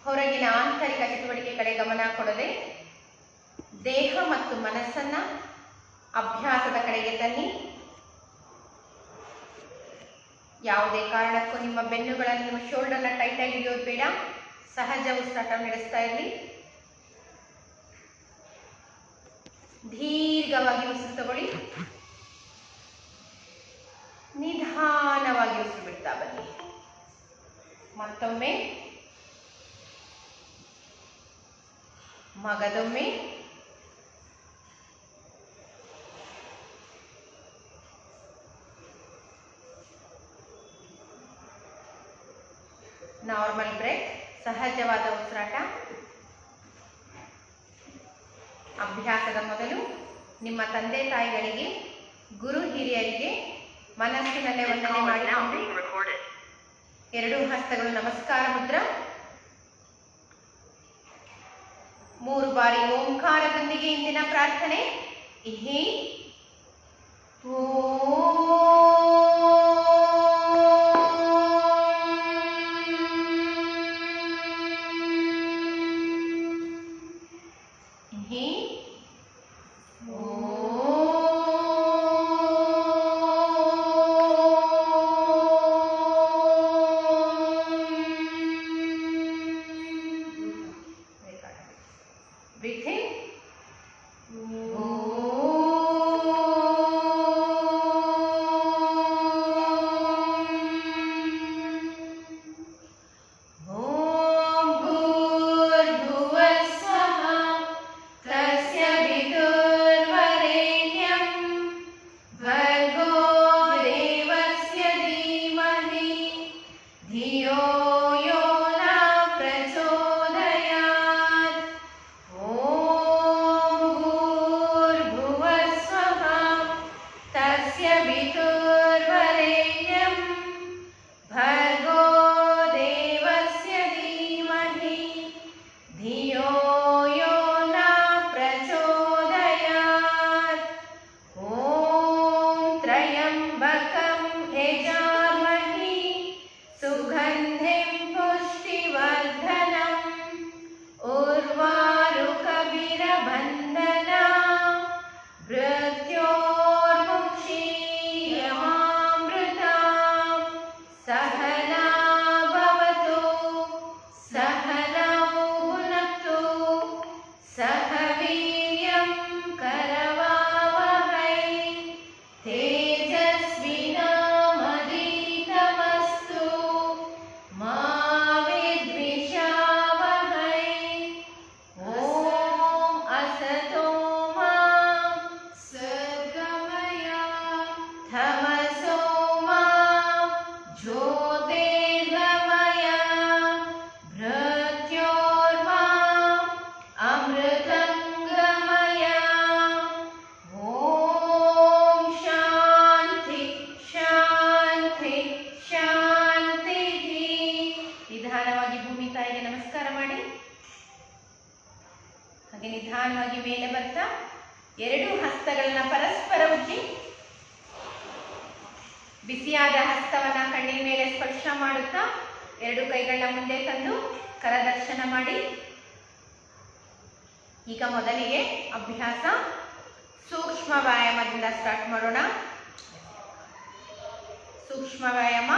ಹೊರಗಿನ ಆಂತರಿಕ ಚಟುವಟಿಕೆ ಕಡೆ ಗಮನ ಕೊಡದೆ ದೇಹ ಮತ್ತು ಮನಸ್ಸನ್ನ ಅಭ್ಯಾಸದ ಕಡೆಗೆ ತನ್ನಿ. ಯಾವುದೇ ಕಾರಣಕ್ಕೂ ನಿಮ್ಮ ಬೆನ್ನುಗಳನ್ನು, ನಿಮ್ಮ ಶೋಲ್ಡರ್ನ ಟೈಟಾಗಿ ಹಿಡಿಯೋದು ಬೇಡ. ಸಹಜ ಉಸಿರಾಟ ನಡೆಸ್ತಾ ಇರಲಿ. ದೀರ್ಘವಾಗಿ ಉಸಿರು ತಗೊಳ್ಳಿ, ನಿಧಾನವಾಗಿ ಉಸಿರು ಬಿಡ್ತಾ ಬನ್ನಿ. ಮತ್ತೊಮ್ಮೆ, ಮಗದೊಮ್ಮೆ, ನಾರ್ಮಲ್ ಬ್ರೆತ್, ಸಹಜವಾದ ಉಸಿರಾಟ. ಅಭ್ಯಾಸದ ಮೊದಲು ನಿಮ್ಮ ತಂದೆ ತಾಯಿಗಳಿಗೆ, ಗುರು ಹಿರಿಯರಿಗೆ ಮನಸ್ಸಿನಲ್ಲೇ ವಂದನೆ ಮಾಡಿಕೊಂಡು ಎರಡೂ ಹಸ್ತಗಳು ನಮಸ್ಕಾರ ಮುದ್ರ. 3 ಬಾರಿ ಓಂಕಾರದೊಂದಿಗೆ ಇಂದಿನ ಪ್ರಾರ್ಥನೆ. Inhale, breathe in. ನಿಧಾನವಾಗಿ ಮೇಲೆ ಬರ್ತಾ ಎರಡು ಹಸ್ತಗಳನ್ನ ಪರಸ್ಪರ ಉಜ್ಜಿ, ಬಿಸಿಯಾದ ಹಸ್ತವನ್ನ ಕಣ್ಣಿನ ಮೇಲೆ ಸ್ಪರ್ಶ ಮಾಡುತ್ತಾ ಎರಡು ಕೈಗಳನ್ನ ಮುಂದೆ ತಂದು ಕರದರ್ಶನ ಮಾಡಿ. ಈಗ ಮೊದಲಿಗೆ ಅಭ್ಯಾಸ ಸೂಕ್ಷ್ಮ ವ್ಯಾಯಾಮದಿಂದ ಸ್ಟಾರ್ಟ್ ಮಾಡೋಣ. ಸೂಕ್ಷ್ಮ ವ್ಯಾಯಾಮ,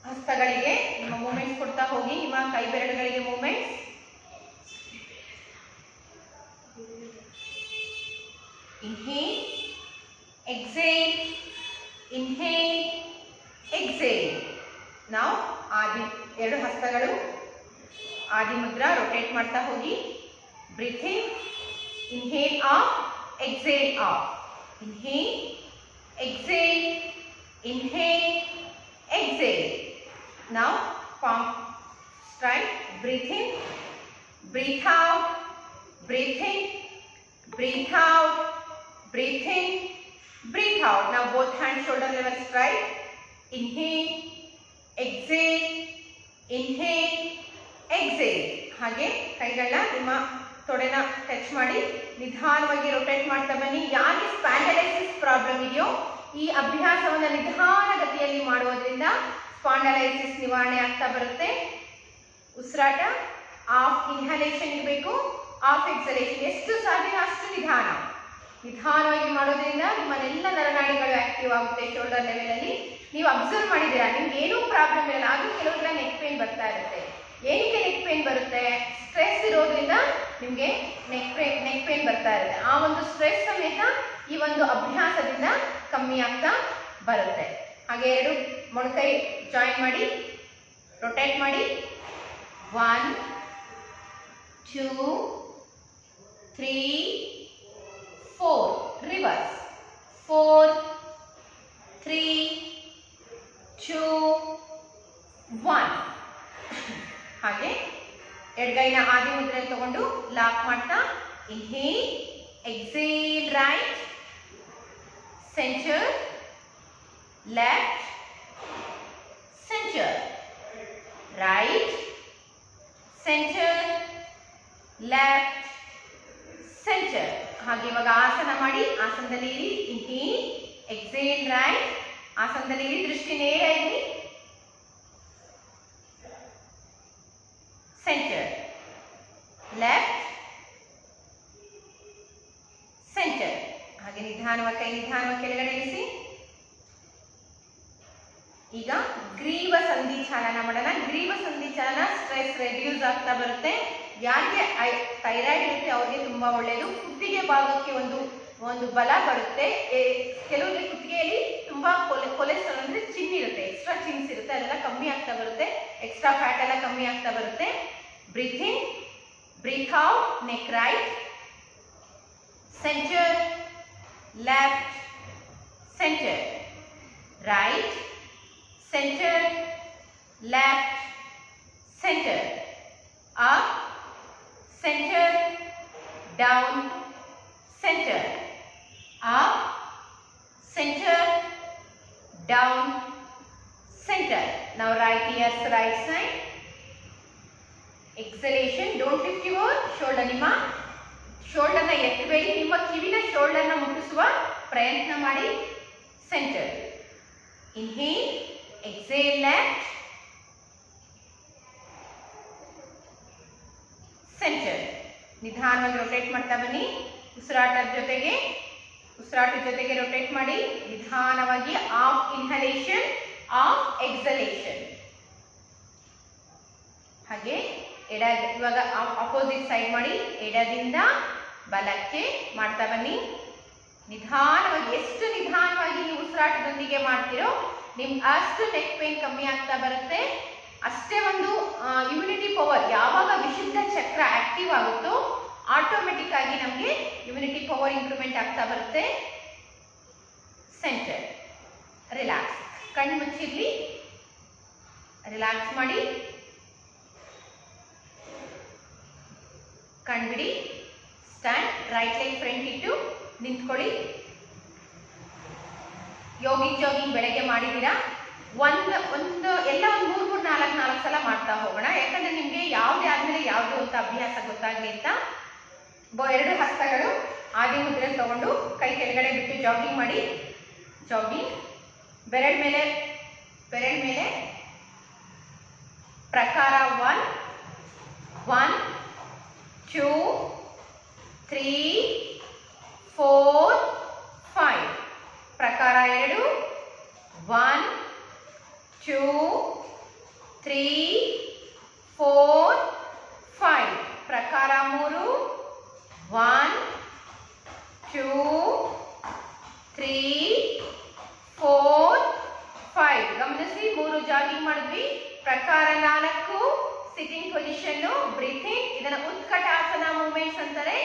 ಹಸ್ತಗಳಿಗೆ ನಿಮ್ಮ ಮೂಮೆಂಟ್ಸ್ ಕೊಡ್ತಾ ಹೋಗಿ. ನಿಮ್ಮ ಕೈ ಬೆರಳುಗಳಿಗೆ moments. Inhale, exhale, inhale, exhale. Now ಆದಿ ಎರಡು ಹಸ್ತಗಳು ಆದಿ ಮುದ್ರಾ ರೊಟೇಟ್ ಮಾಡ್ತಾ ಹೋಗಿ. Breathe in, inhale off, exhale off. Inhale, exhale, inhale, exhale. Now palm strike. Breathe in, breathe out, breathe in, breathe out. Breathe in, breathe out. Now both hands shoulder level straight. Inhale, exhale, inhale, exhale. ಹಾಗೆ ಕೈಗಳನ್ನ ನಿಮ್ಮ ತೊಡೆನ touch ಮಾಡಿ ನಿಧಾನವಾಗಿ rotate ಮಾಡ್ತಾ ಬನ್ನಿ. ಯಾರಿಗೆ spondylosis problem ಇದೆಯೋ ಈ ಅಭ್ಯಾಸವನ್ನು ನಿಧಾನ ಗತಿಯಲ್ಲಿ ಮಾಡುವುದರಿಂದ ಸ್ಪಾಂಡಲೈಸಿಸ್ ನಿವಾರಣೆ ಆಗ್ತಾ ಬರುತ್ತೆ. ಉಸಿರಾಟ ಆಫ್ ಇನ್ಹಲೇಷನ್ ಇರಬೇಕು, ಆಫ್ ಎಕ್ಸಲೇಷನ್. ಎಷ್ಟು ಸಾಧ್ಯ ಅಷ್ಟು ನಿಧಾನವಾಗಿ ಮಾಡೋದ್ರಿಂದ ನಿಮ್ಮನ್ನೆಲ್ಲ ನರನಾಡಿಗಳು ಆಕ್ಟಿವ್ ಆಗುತ್ತೆ. ಶೋಲ್ಡರ್ ಲೆವೆಲಲ್ಲಿ ನೀವು ಅಬ್ಸರ್ವ್ ಮಾಡಿದ್ದೀರಾ, ನಿಮ್ಗೆ ಏನೂ ಪ್ರಾಬ್ಲಮ್ ಇರಲ್ಲ. ಆದರೂ ಕೆಲವರೆಲ್ಲ ನೆಕ್ ಪೇನ್ ಬರ್ತಾ ಇರುತ್ತೆ. ಏನಕ್ಕೆ ನೆಕ್ ಪೇನ್ ಬರುತ್ತೆ? ಸ್ಟ್ರೆಸ್ ಇರೋದ್ರಿಂದ ನಿಮಗೆ ನೆಕ್ ಪೇನ್ ಬರ್ತಾ ಇರುತ್ತೆ. ಆ ಒಂದು ಸ್ಟ್ರೆಸ್ ಸಮೇತ ಈ ಒಂದು ಅಭ್ಯಾಸದಿಂದ ಕಮ್ಮಿ ಆಗ್ತಾ ಬರುತ್ತೆ. ಹಾಗೆ ಎರಡು ಮೊಣಕೈ ಜಾಯಿನ್ ಮಾಡಿ, ರೊಟೇಟ್ ಮಾಡಿ. 1 2 3 4 ರಿವರ್ಸ್. 4 3 2 1. ಹಾಗೆ ಎಡಗೈನ ಆದಿ ಮುದ್ರೆ ತಗೊಂಡು ಲಾಕ್ ಮಾಡ್ತಾ inhale, exhale, right, centre, left, centre, right, centre, left, centre. ಹಾಗೆ ಇವಾಗ ಆಸನ ಮಾಡಿ, ಆಸನದಲ್ಲಿ ಇರಿ. ಇನ್ಹೇಲ್, ಎಕ್ಸೇಲ್, ರೈಟ್, ಆಸನದಲ್ಲಿ ಇರಿ, ದೃಷ್ಟಿ ನೇರ ಇರಿ. Centre, left, centre. ಹಾಗೆ ನಿಧಾನವಾಗಿ ಕೈ ನಿಧಾನವಾಗಿ ಕೆಳಗಡೆ ಇಳಿಸಿ. ಈಗ ಗ್ರೀವ ಸಂಧಿ ಚಾಲನ ಮಾಡೋಣ. ಗ್ರೀವ ಸಂಧಿ ಚಾಲನ ಸ್ಟ್ರೆಸ್ ರೆಡ್ಯೂಸ್ ಆಗ್ತಾ ಬರುತ್ತೆ. ಯಾರಿಗೆ ಥೈರಾಯ್ಡ್ ಇರುತ್ತೆ ಅವ್ರಿಗೆ ತುಂಬಾ ಒಳ್ಳೆಯದು. ಕುತ್ತಿಗೆ ಭಾಗಕ್ಕೆ ಒಂದು ಬಲ ಬರುತ್ತೆ. ಕೆಲವರಿಗೆ ಕುತ್ತಿಗೆಯಲ್ಲಿ ತುಂಬಾ ಕೊಲೆಸ್ಟ್ರಾಲ್ ಅಂದ್ರೆ ಚಿನ್ ಇರುತ್ತೆ, ಎಕ್ಸ್ಟ್ರಾ ಚಿನ್ಸ್ ಇರುತ್ತೆ, ಅದೆಲ್ಲ ಕಮ್ಮಿ ಆಗ್ತಾ ಬರುತ್ತೆ. ಎಕ್ಸ್ಟ್ರಾ ಫ್ಯಾಟ್ ಎಲ್ಲ ಕಮ್ಮಿ ಆಗ್ತಾ ಬರುತ್ತೆ. Breathe in, breathe out, neck right, centre, left, centre, right, centre, left, centre, up, centre, down, centre, up, centre, down, centre. Now right ears right side. Exhalation. Don't lift your shoulder. ನಿಮ್ಮ ಶೋಲ್ಡರ್ನ ಎತ್ತಬೇಡಿ, ನಿಮ್ಮ ಕಿವಿನ ಶೋಲ್ಡರ್ನ ಮುಟ್ಟಿಸುವ ಪ್ರಯತ್ನ ಮಾಡಿ. Centre, inhale, exhale, left, centre. ನಿಧಾನವಾಗಿ rotate ಮಾಡ್ತಾ ಬನ್ನಿ. ಉಸಿರಾಟದ ಜೊತೆಗೆ rotate ಮಾಡಿ. ನಿಧಾನವಾಗಿ ಆಫ್ ಇನ್ಹಲೇಷನ್, ಆಫ್ ಎಕ್ಸಲೇಷನ್. ಹಾಗೆ ಇವಾಗ ಅಪೋಸಿಟ್ ಸೈಡ್ ಮಾಡಿ. ಎಡದಿಂದ ಬಲಕ್ಕೆ ಮಾಡ್ತಾ ಬನ್ನಿ. ನಿಧಾನವಾಗಿ, ಎಷ್ಟು ನಿಧಾನವಾಗಿ ನೀವು ಉಸಿರಾಟದೊಂದಿಗೆ ಮಾಡ್ತೀರೋ ಅಷ್ಟು ನೆಕ್ ಪೇನ್ ಕಮ್ಮಿ ಆಗ್ತಾ ಬರುತ್ತೆ. ಅಷ್ಟೇ ಒಂದು ಇಮ್ಯುನಿಟಿ ಪವರ್, ಯಾವಾಗ ವಿಶುದ್ಧ ಚಕ್ರ ಆಕ್ಟಿವ್ ಆಗುತ್ತೋ ಆಟೋಮೆಟಿಕ್ ಆಗಿ ನಮಗೆ ಇಮ್ಯುನಿಟಿ ಪವರ್ ಇಂಪ್ರೂವ್ಮೆಂಟ್ ಆಗ್ತಾ ಬರುತ್ತೆ. Centre, relax. ಕಣ್ಣು ಮುಚ್ಚಿರ್ಲಿ, ರಿಲ್ಯಾಕ್ಸ್ ಮಾಡಿ. ಕಣ್ಬಿಡಿ. ಸ್ಟ್ಯಾಂಡ್. ರೈಟ್ ಲೆಗ್ ಫ್ರಂಟ್ ಇಟ್ಟು ನಿಂತ್ಕೊಳ್ಳಿ. ಜಾಗಿಂಗ್ ಬೆಳಗ್ಗೆ ಮಾಡಿದ್ದೀರಾ? ಒಂದು 3-4 ಸಲ ಮಾಡ್ತಾ ಹೋಗೋಣ. ಯಾಕಂದ್ರೆ ನಿಮ್ಗೆ ಯಾವ್ದು ಆದ್ಮೇಲೆ ಯಾವ್ದು ಅಂತ ಅಭ್ಯಾಸ ಗೊತ್ತಾಗ್ಲಿ ಅಂತ. ಎರಡು ಹಸ್ತಗಳು ಆದಿ ಮುದ್ರೆ ತಗೊಂಡು ಕೈ ಕೆಳಗಡೆ ಬಿಟ್ಟು ಜಾಗಿಂಗ್ ಮಾಡಿ. ಜಾಗಿಂಗ್. ಬೆರಳ ಮೇಲೆ ಪ್ರಕಾರ 1 2 3 4 5. ಪ್ರಕಾರ 2 1 2 3 4 5. ಪ್ರಕಾರ 3 1 2 3 4 5. ಗಮನಿಸಿ, 3 ಜಾಗಿಂಗ್ ಮಾಡಿದ್ವಿ. ಪ್ರಕಾರ 4 ಸಿಟ್ಟಿಂಗ್ ಪೊಸಿಷನ್, ಬ್ರೀಥಿಂಗ್. ಇದನ್ನ ಉತ್ಕಟಾಸನ ಮೂವ್ಮೆಂಟ್ಸ್ ಅಂತಾರೆ.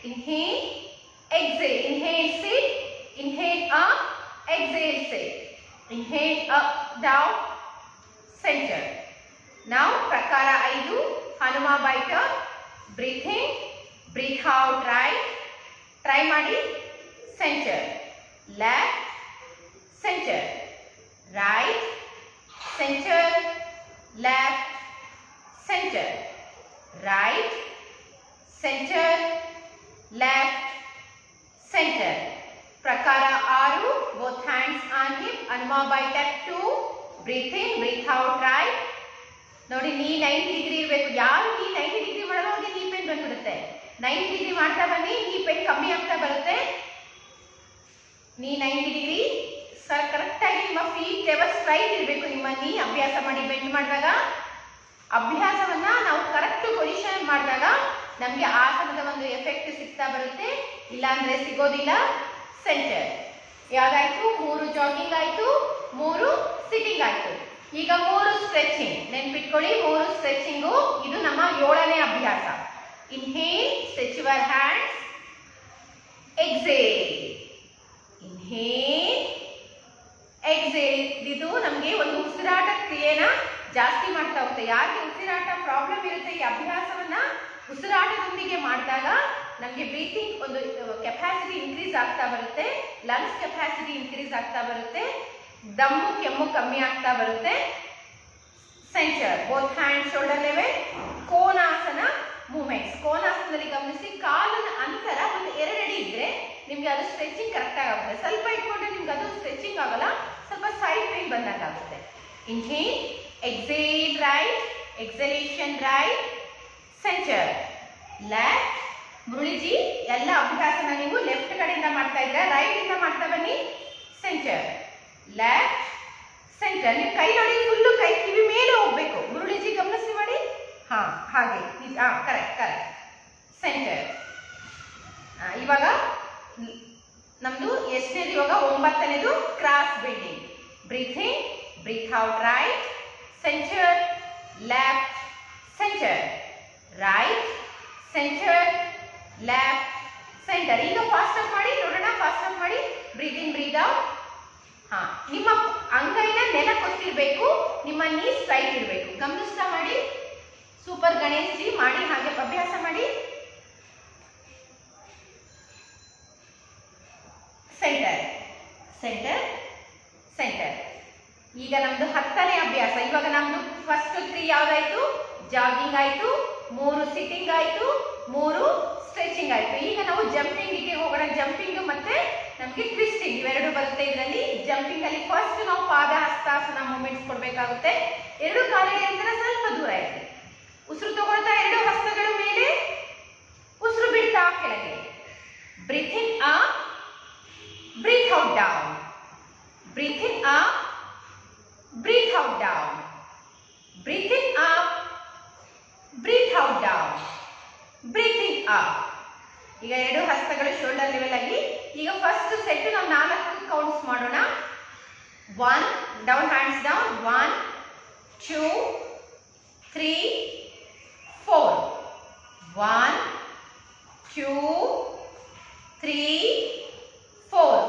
Inhale, exhale. Inhale, sit. Inhale up, exhale, sit. Inhale up, down, center. Now prakara 5 Hanuma biter. Breathe in, breathe out, right. Try madi. Center, left, center, right, center, left, center, right, center, left, center. Prakara 6 both hands on hip. Anuma biter 2. Breathe in, breathe out, right. ನೋಡಿ ನೀ 90 degree ಇರಬೇಕು. ಯಾರು ನೀ 90 degree ಮಾಡೋ ಅವ್ರಿಗೆ ನೀ pain ಬಂದ್ಬಿಡುತ್ತೆ. 90 degree ಮಾಡ್ತಾ ಬನ್ನಿ, ನೀ ಪೇನ್ ಕಮ್ಮಿ ಆಗ್ತಾ ಬರುತ್ತೆ. ನೀ 90 ಡಿಗ್ರಿ ಸರ್ ಕರೆಕ್ಟ್ ಆಗಿ ನಿಮ್ಮ ಫೀಟ್ ಲೆವೆಲ್ ಸ್ಟ್ರೈಟ್ ಇರಬೇಕು. ನಿಮ್ಮ ನೀ ಅಭ್ಯಾಸ ಮಾಡಿ ಬೆಂಡ್ ಮಾಡಿದಾಗ ಅಭ್ಯಾಸವನ್ನ ನಾವು ಕರೆಕ್ಟ್ ಪೊಸಿಷನ್ ಮಾಡಿದಾಗ ನಮಗೆ ಆಸನದ ಒಂದು ಎಫೆಕ್ಟ್ ಸಿಗ್ತಾ ಬರುತ್ತೆ, ಇಲ್ಲಾಂದ್ರೆ ಸಿಗೋದಿಲ್ಲ. ಸೆಂಟರ್ ಯಾವ್ದಾಯ್ತು? 3 ಜಾಗಿಂಗ್ ಆಯ್ತು, 3 ಸಿಟ್ಟಿಂಗ್ ಆಯ್ತು. ಈಗ 3 ಸ್ಟ್ರೆಚಿಂಗ್. ನೆನ್ಪಿಟ್ಕೊಳ್ಳಿ, 3 ಸ್ಟ್ರೆಚಿಂಗು. ಇದು ನಮ್ಮ 7ನೇ ಅಭ್ಯಾಸ. Inhale, stretch your hands. Exhale, inhale, exhale. ಇದು ನಮಗೆ ಒಂದು ಉಸಿರಾಟ ಕ್ರಿಯೆನ ಜಾಸ್ತಿ ಮಾಡ್ತಾ ಹೋಗುತ್ತೆ. ಯಾರಿಗೆ ಉಸಿರಾಟ ಪ್ರಾಬ್ಲಮ್ ಇರುತ್ತೆ, ಈ ಅಭ್ಯಾಸವನ್ನ ಉಸಿರಾಟದೊಂದಿಗೆ ಮಾಡಿದಾಗ ನಮಗೆ ಬ್ರೀತಿಂಗ್ ಒಂದು ಕೆಪಾಸಿಟಿ ಇನ್ಕ್ರೀಸ್ ಆಗ್ತಾ ಬರುತ್ತೆ, ಲಂಗ್ಸ್ ಕೆಪಾಸಿಟಿ ಇನ್ಕ್ರೀಸ್ ಆಗ್ತಾ ಬರುತ್ತೆ, ದಮ್ಮು ಕೆಮ್ಮು ಕಮ್ಮಿ ಆಗ್ತಾ ಬರುತ್ತೆ. Centre, both hand shoulder level. Konasana movements. ಕೋನಾಸನದಲ್ಲಿ ಗಮನಿಸಿ, ಕಾಲಿನ ಅಂತರ ಒಂದು 2 ಅಡಿ ಇದ್ರೆ ನಿಮ್ಗೆ ಅದು ಸ್ಟ್ರೆಚಿಂಗ್ ಕರೆಕ್ಟ್ ಆಗುತ್ತೆ. ಸ್ವಲ್ಪ ಇಟ್ಕೊಂಡ್ರೆ ನಿಮ್ಗೆ ಅದು ಸ್ಟ್ರೆಚಿಂಗ್ ಆಗಲ್ಲ, ಸ್ವಲ್ಪ ಸೈಡ್ ಪೇನ್ ಬಂದಂಗೆ ಆಗುತ್ತೆ. Inhale, exhale right, exhalation right, centre, left. Muraliji ಎಲ್ಲ ಅಭ್ಯಾಸನ ನೀವು ಲೆಫ್ಟ್ ಕಡೆಯಿಂದ ಮಾಡ್ತಾ ಇದ್ರೆ ರೈಟ್ ಇಂದ ಮಾಡ್ತಾ ಬನ್ನಿ. Centre, left, centre. ನೀವು ಕೈ ನೋಡಿ, ಫುಲ್ಲು ಕೈ ಕಿವಿ ಮೇಲೆ ಹೋಗ್ಬೇಕು. ಮುರಳಿಜಿ ಗಮನಿಸಿ ಮಾಡಿ. ಹಾ, ಹಾಗೆ. Correct correct. ಸೆಂಟರ್. ಇವಾಗ ನಮ್ದು ಎಷ್ಟನೇದು? ಇವಾಗ 9ನೇದು cross bending. Breathe in, breathe out. Right, centre, left, centre, right, centre, left, centre. ಈಗ ಫಾಸ್ಟ್ ಅಪ್ ಮಾಡಿ ನೋಡೋಣ. ಫಾಸ್ಟ್ ಅಪ್ ಮಾಡಿ. Breathe in, breathe out. ಹಾ, ನಿಮ್ಮ ಅಂಗೈನ ನೆಲ ಕೊತ್ತಿರ್ಬೇಕು, ನಿಮ್ಮ ನೀ ಸ್ಟ್ರೈಟ್ ಇರಬೇಕು. ಗಮನಿಸ್ತಾ ಮಾಡಿ. ಸೂಪರ್ ಗಣೇಶ್ ಜಿ, ಮಾಡಿ ಹಾಗೆ ಅಭ್ಯಾಸ ಮಾಡಿ. Centre, centre, centre. ಈಗ ನಮ್ದು 10ನೇ ಅಭ್ಯಾಸ. ಇವಾಗ ನಮ್ದು ಫಸ್ಟ್ 3 ಯಾವ್ದಾಯ್ತು? ಜಾಗಿಂಗ್ ಆಯ್ತು, 3 ಸಿಟ್ಟಿಂಗ್ ಆಯ್ತು, 3 ಸ್ಟ್ರೆಚಿಂಗ್ ಆಯ್ತು. ಈಗ ನಾವು ಜಂಪಿಂಗಿಗೆ ಹೋಗೋಣ. ಜಂಪಿಂಗ್ ಮತ್ತೆ ನಮಗೆ ಟ್ವಿಸ್ಟಿಂಗ್ ಇವೆರಡು ಬರುತ್ತೆ ಇದರಲ್ಲಿ. ಜಂಪಿಂಗ್ ಅಲ್ಲಿ ಫಸ್ಟ್ ನಾವು ಪಾದ ಹಸ್ತಾಸನ ಮೂವ್ಮೆಂಟ್ಸ್ ಕೊಡಬೇಕಾಗುತ್ತೆ. 2 ಕಾಲಿನ ಅಂತರ ಸ್ವಲ್ಪ ದೂರ ಇದೆ. ಉಸಿರು ತಗೊಳ್ತಾ 2 ಹಸ್ತಗಳ ಮೇಲೆ, ಉಸಿರು ಬಿಡ್ತಾ ಕೆಳಗೆ. Breathe in up, breathe out down. Breathe in up, breathe out down. Breathe in up, breathe out down. Breathing up. ಈಗ 2 ಹಸ್ತಗಳು ಶೋಲ್ಡರ್ ಲೆವೆಲ್ ಆಗಿ. ಈಗ ಫಸ್ಟ್ ಸೆಟ್ ನಾವು 4 ಕೌಂಟ್ಸ್ ಮಾಡೋಣ. 1 ಡೌನ್, ಹ್ಯಾಂಡ್ಸ್ ಡೌನ್. 1 2 3 4. 1 2 3 4.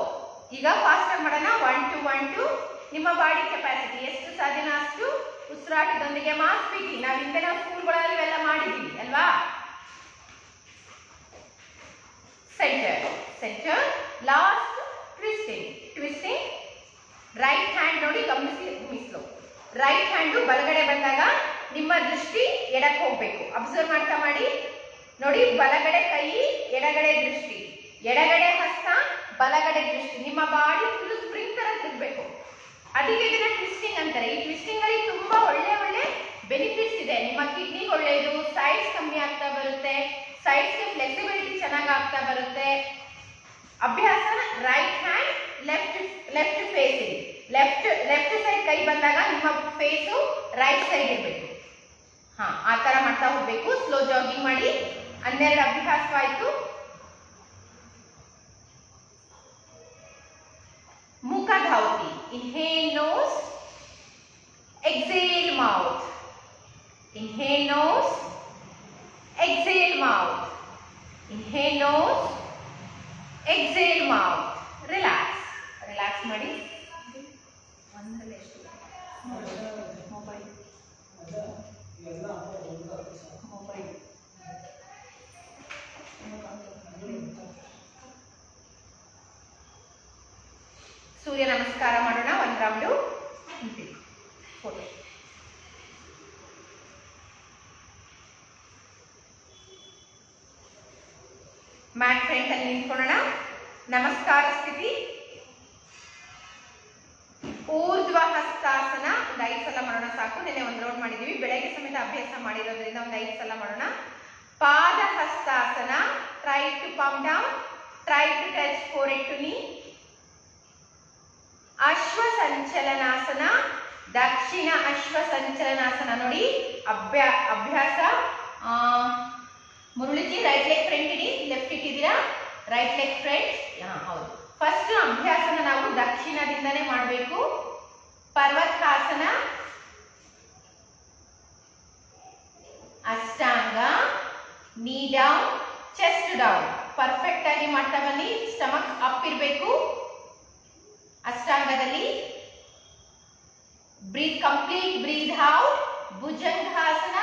ಈಗ ಫಾಸ್ಟ್ ಆಗಿ ಮಾಡೋಣ. 1 2 1 2. ನಿಮ್ಮ ಬಾಡಿ ಕೆಪಾಸಿಟಿ ಎಷ್ಟು ಸಾಧ್ಯನ ಅಷ್ಟು ಉಸಿರಾಟದೊಂದಿಗೆ ಮಾಸ್ ಸ್ಪೀಕಿಂಗ್. ನಾವು ಹಿಂದೆ ಸ್ಕೂಲ್ಗಳಲ್ಲಿ ಎಲ್ಲ ಮಾಡಿದ್ದೀವಿ ಅಲ್ವಾ? Centre, centre, last twisting. Twisting. Right hand ನೋಡಿ, ಗಮನಿಸಿ. ಮಿಸ್ಲು ರೈಟ್ ಹ್ಯಾಂಡು ಬಲಗಡೆ ಬಂದಾಗ ನಿಮ್ಮ ದೃಷ್ಟಿ ಎಡಕ್ಕೆ ಹೋಗ್ಬೇಕು. ಅಬ್ಸರ್ವ್ ಮಾಡ್ತಾ ಮಾಡಿ. ನೋಡಿ, ಬಲಗಡೆ ಕೈ, ಎಡಗಡೆ ದೃಷ್ಟಿ, ಎಡಗಡೆ ಹಸ್ತ, ಬಲಗಡೆ ದೃಷ್ಟಿ. ನಿಮ್ಮ ಬಾಡಿ ಫುಲ್ ಸ್ಪ್ರಿಂಗ್ ತರ ತಿರ್ಬೇಕು. ಅದಕ್ಕೆ ಇದನ್ನ ಟ್ವಿಸ್ಟಿಂಗ್ ಅಂತಾರೆ. ಈ ಟ್ವಿಸ್ಟಿಂಗ್ ಅಲ್ಲಿ ತುಂಬಾ ಒಳ್ಳೆ ಬೆನಿಫಿಟ್ಸ್ ಇದೆ. ನಿಮ್ಮ ಕಿಡ್ನಿಗೆ ಒಳ್ಳೆಯದು, ಸೈಡ್ಸ್ ಕಮ್ಮಿ ಆಗ್ತಾ ಬರುತ್ತೆ, ಸೈಡ್ಸ್ಗೆ ಫ್ಲೆಕ್ಸಿಬಿಲಿಟಿ ಚೆನ್ನಾಗಿ ಆಗ್ತಾ ಬರುತ್ತೆ. ಅಭ್ಯಾಸ right hand, left facing. Left side ಕೈ ಬಂದಾಗ ನಿಮ್ಮ ಫೇಸು ರೈಟ್ ಸೈಡ್ ಇರಬೇಕು. ಹಾ, ಆ ತರ ಮಾಡ್ತಾ ಹೋಗ್ಬೇಕು. ಸ್ಲೋ ಜಾಗಿಂಗ್ ಮಾಡಿ. 12 ಅಭ್ಯಾಸವಾಯ್ತು. ಮುಖಧಾವತಿ. Inhale nose, exhale mouth. Inhale nose, exhale mouth. Inhale nose, exhale mouth. Relax. Relax ಮಾಡಿ. ಒಂದರಲ್ಲಿ ಎಷ್ಟು? ಮೊಬೈಲ್. ಸೂರ್ಯ ನಮಸ್ಕಾರ ಮಾಡೋಣ. 1 ರೌಂಡು. ಫೋಟೋ. ಮ್ಯಾಟ್ ಫ್ರಂಟ್ ಅಲ್ಲಿ ನಿಂತ್ಕೊಳ್ಳೋಣ. ನಮಸ್ಕಾರ ಸ್ಥಿತಿ. ಊರ್ಧ್ವ ಹಸ್ತಾಸನ ಒಂದು 5 ಸಲ ಮಾಡೋಣ ಸಾಕು. ನೆನ್ನೆ ಒಂದು ರೌಂಡ್ ಮಾಡಿದೀವಿ, ಬೆಳಗ್ಗೆ ಸಮೇತ ಅಭ್ಯಾಸ ಮಾಡಿರೋದ್ರಿಂದ ಒಂದು 5 ಸಲ ಮಾಡೋಣ. ಪಾದ ಹಸ್ತಾಸನ, try to palm down, try to touch forehead to knee. ಅಶ್ವ ಸಂಚಲನಾಸನ, ದಕ್ಷಿಣ ಅಶ್ವ ಸಂಚಲನಾಸನ. ನೋಡಿ ಅಭ್ಯಾಸ. ಮುರುಳಿಜಿ ರೈಟ್ ಲೆಗ್ ಫ್ರಂಟ್ ಇಡಿ, ಲೆಫ್ಟ್ ಇಟ್ಟಿದ್ದೀರಾ, ರೈಟ್ ಲೆಗ್ ಫ್ರಂಟ್. ಹೌದು. ಫಸ್ಟ್ ಅಭ್ಯಾಸನ ನಾವು ದಕ್ಷಿಣದಿಂದನೇ ಮಾಡಬೇಕು. ಪರ್ವತಾಸನ, ಅಷ್ಟಾಂಗ, ನೀ ಡೌನ್, ಚೆಸ್ಟ್ ಡೌನ್. ಪರ್ಫೆಕ್ಟ್ ಆಗಿ ಮಾಡ್ತಾ ಬನ್ನಿ. ಸ್ಟಮಕ್ ಅಪ್ ಇರಬೇಕು ಅಷ್ಟಾಂಗದಲ್ಲಿ. Breathe complete, breathe out. Bhujangasana.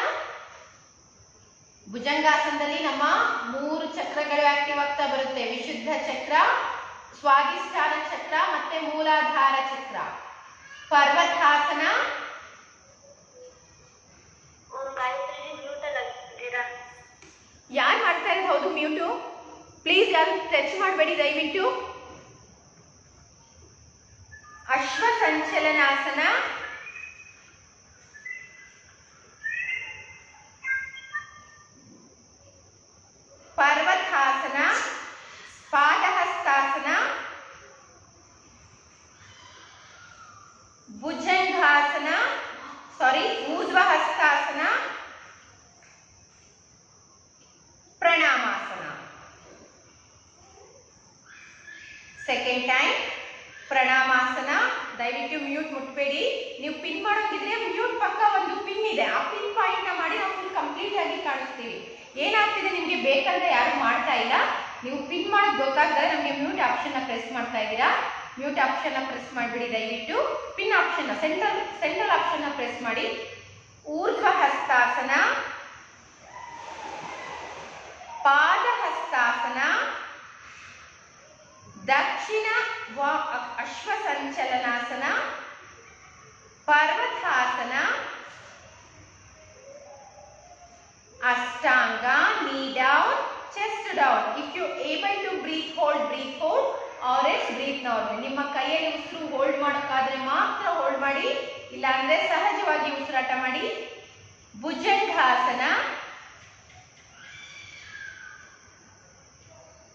ಭುಜಂಗಾಸನದಲ್ಲಿ ನಮ್ಮ 3 ಚಕ್ರಗಳು ಆಕ್ಟಿವ್ ಆಗ್ತಾ ಬರುತ್ತೆ. ವಿಶುದ್ಧ ಚಕ್ರ, ಸ್ವಾಧಿಷ್ಠಾನ ಚಕ್ರ ಮತ್ತೆ ಮೂಲಾಧಾರ ಚಕ್ರ. ಪರ್ವತಾಸನ. ಯಾರು ಮಾಡ್ತಾ ಇರೋದು? ಹೌದು, ಮ್ಯೂಟು ಪ್ಲೀಸ್, ಯಾರು ಟಚ್ ಮಾಡಬೇಡಿ ದಯವಿಟ್ಟು. ಅಶ್ವ ಸಂಚಲನಾಸನ, ಪರ್ವತಾಸನ, ಪಾದಹಸ್ತಾಸನ, ಭುಜಂಗಾಸನ, ಊರ್ಧ್ವ ಹಸ್ತಾಸನ, ಪ್ರಣಾಮಾಸನ. Second time Pranamasana. ದಯವಿಟ್ಟು ಮ್ಯೂಟ್ ಮುಟ್ಬೇಡಿ. ನೀವು ಪಿನ್ ಮಾಡೋದಿದ್ರೆ ಮ್ಯೂಟ್ ಪಕ್ಕ ಒಂದು ಪಿನ್ ಇದೆ, ಆ ಪಿನ್ ಪಾಯಿಂಟ್ ನ ಮಾಡಿ ನಾವು ಫುಲ್ ಕಂಪ್ಲೀಟ್ ಆಗಿ ಕಾಣಿಸ್ತೀವಿ. ಏನಾಗ್ತಿದೆ ನಿಮ್ಗೆ ಬೇಕಂದ್ರೆ ಯಾರು ಮಾಡ್ತಾ ಇಲ್ಲ, ನೀವು ಪಿನ್ ಮಾಡೋದು ಗೊತ್ತಾಗ್ತದೆ. ನಮಗೆ ಮ್ಯೂಟ್ ಆಪ್ಷನ್ ನ ಪ್ರೆಸ್ ಮಾಡ್ತಾ ಇದ್ದೀರಾ, ಮ್ಯೂಟ್ ಆಪ್ಷನ್ ನ ಪ್ರೆಸ್ ಮಾಡಿಬಿಡಿ ದಯವಿಟ್ಟು. ಪಿನ್ ಆಪ್ಷನ್ ನ ಸೆಂಟ್ರಲ್ ಆಪ್ಷನ್ ನ ಪ್ರೆಸ್ ಮಾಡಿ. ಊರ್ಧ್ವ ಹಸ್ತಾಸನ, ಪಾದಹಸ್ತಾಸನ, ದಕ್ಷಿಣ ಅಶ್ವ ಸಂಚಲನಾಸನ, ಪರ್ವತಾಸನ, ಅಷ್ಟಾಂಗ, knee down, chest down. If you able to breathe, hold or else breathe normal. ನಿಮ್ಮ ಕೈಯಲ್ಲಿ ಉಸಿರು ಹೋಲ್ಡ್ ಮಾಡೋಕ್ಕಾದ್ರೆ ಮಾತ್ರ ಹೋಲ್ಡ್ ಮಾಡಿ, ಇಲ್ಲ ಅಂದ್ರೆ ಸಹಜವಾಗಿ ಉಸಿರಾಟ ಮಾಡಿ. ಭುಜಂಗಾಸನ,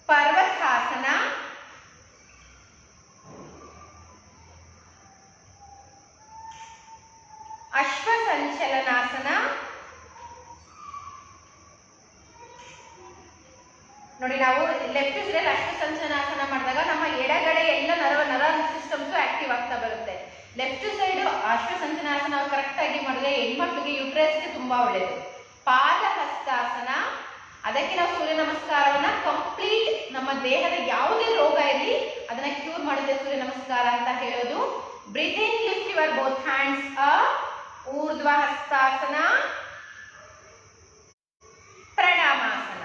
ಪರ್ವತಾಸನ, ಅಶ್ವ ಸಂಚಲನಾಸನ. ನೋಡಿ, ನಾವು ಲೆಫ್ಟ್ ಸೈಡ್ ಅಶ್ವ ಸಂಚಲನಾಸನ ಮಾಡಿದಾಗ ನಮ್ಮ ಎಡಗಡೆ ಎಲ್ಲ ನರ ಸಿಸ್ಟಮ್ಸ್ ಆಕ್ಟಿವ್ ಆಗ್ತಾ ಬರುತ್ತೆ. ಲೆಫ್ಟ್ ಸೈಡ್ ಅಶ್ವ ಸಂಚಲನಾಸನ ಕರೆಕ್ಟ್ ಆಗಿ ಮಾಡಿದ್ರೆ ಹೆಣ್ಮಕ್ಳಿಗೆ ಯುಟ್ರಸ್ಗೆ ತುಂಬಾ ಒಳ್ಳೆಯದು. ಪಾದ ಹಸ್ತಾಸನ, ಅದಕ್ಕೆ ನಾವು ಸೂರ್ಯ ನಮಸ್ಕಾರವನ್ನ ಕಂಪ್ಲೀಟ್ ನಮ್ಮ ದೇಹದ ಯಾವುದೇ ರೋಗ ಇರಲಿ ಅದನ್ನ ಕ್ಯೂರ್ ಮಾಡುತ್ತೆ ಸೂರ್ಯ ನಮಸ್ಕಾರ ಅಂತ ಹೇಳೋದು. Breathe in, lift your both hands up. Urdhva Hastasana, Pranamasana.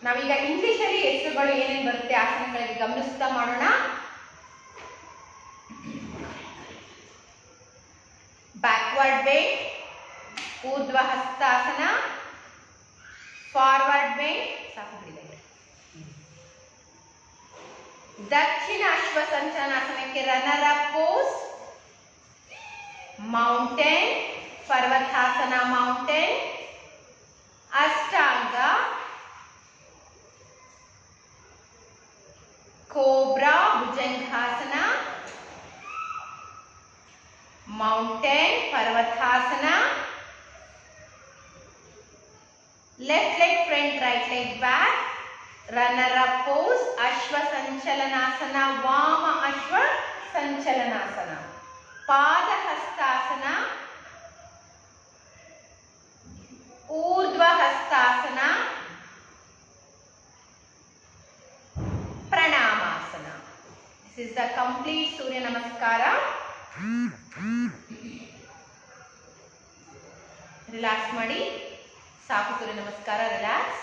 ನಾವೀಗ ಇಂಗ್ಲಿಷ್ ಅಲ್ಲಿ ಹೆಸರುಗಳು ಏನೇನು ಬರುತ್ತೆ ಆಸನಗಳಿಗೆ ಗಮನಿಸ್ತಾ ಮಾಡೋಣ. ಬ್ಯಾಕ್ವರ್ಡ್ ಬೆಂಡ್, ಊರ್ಧ್ವ ಹಸ್ತಾಸನ. ಫಾರ್ವರ್ಡ್ ಬೆಂಡ್, ದಕ್ಷಿಣ ಅಶ್ವ ಸಂಚಲನಾಸನಕ್ಕೆ runner up pose. Mountain, Parvatasana mountain. Ashtanga, cobra Bhujangasana. Mountain, Parvatasana. Left leg front, right leg back. Runner up pose, Ashwa Sanchalanasana, Vama Ashwa Sanchalanasana. Pada Hastasana, Urdhva Hastasana, Pranamasana. This is the complete Surya Namaskar. Relax ಮಾಡಿ, ಸಾಕು ಸೂರ್ಯ ನಮಸ್ಕಾರ. ರಿಲ್ಯಾಕ್ಸ್.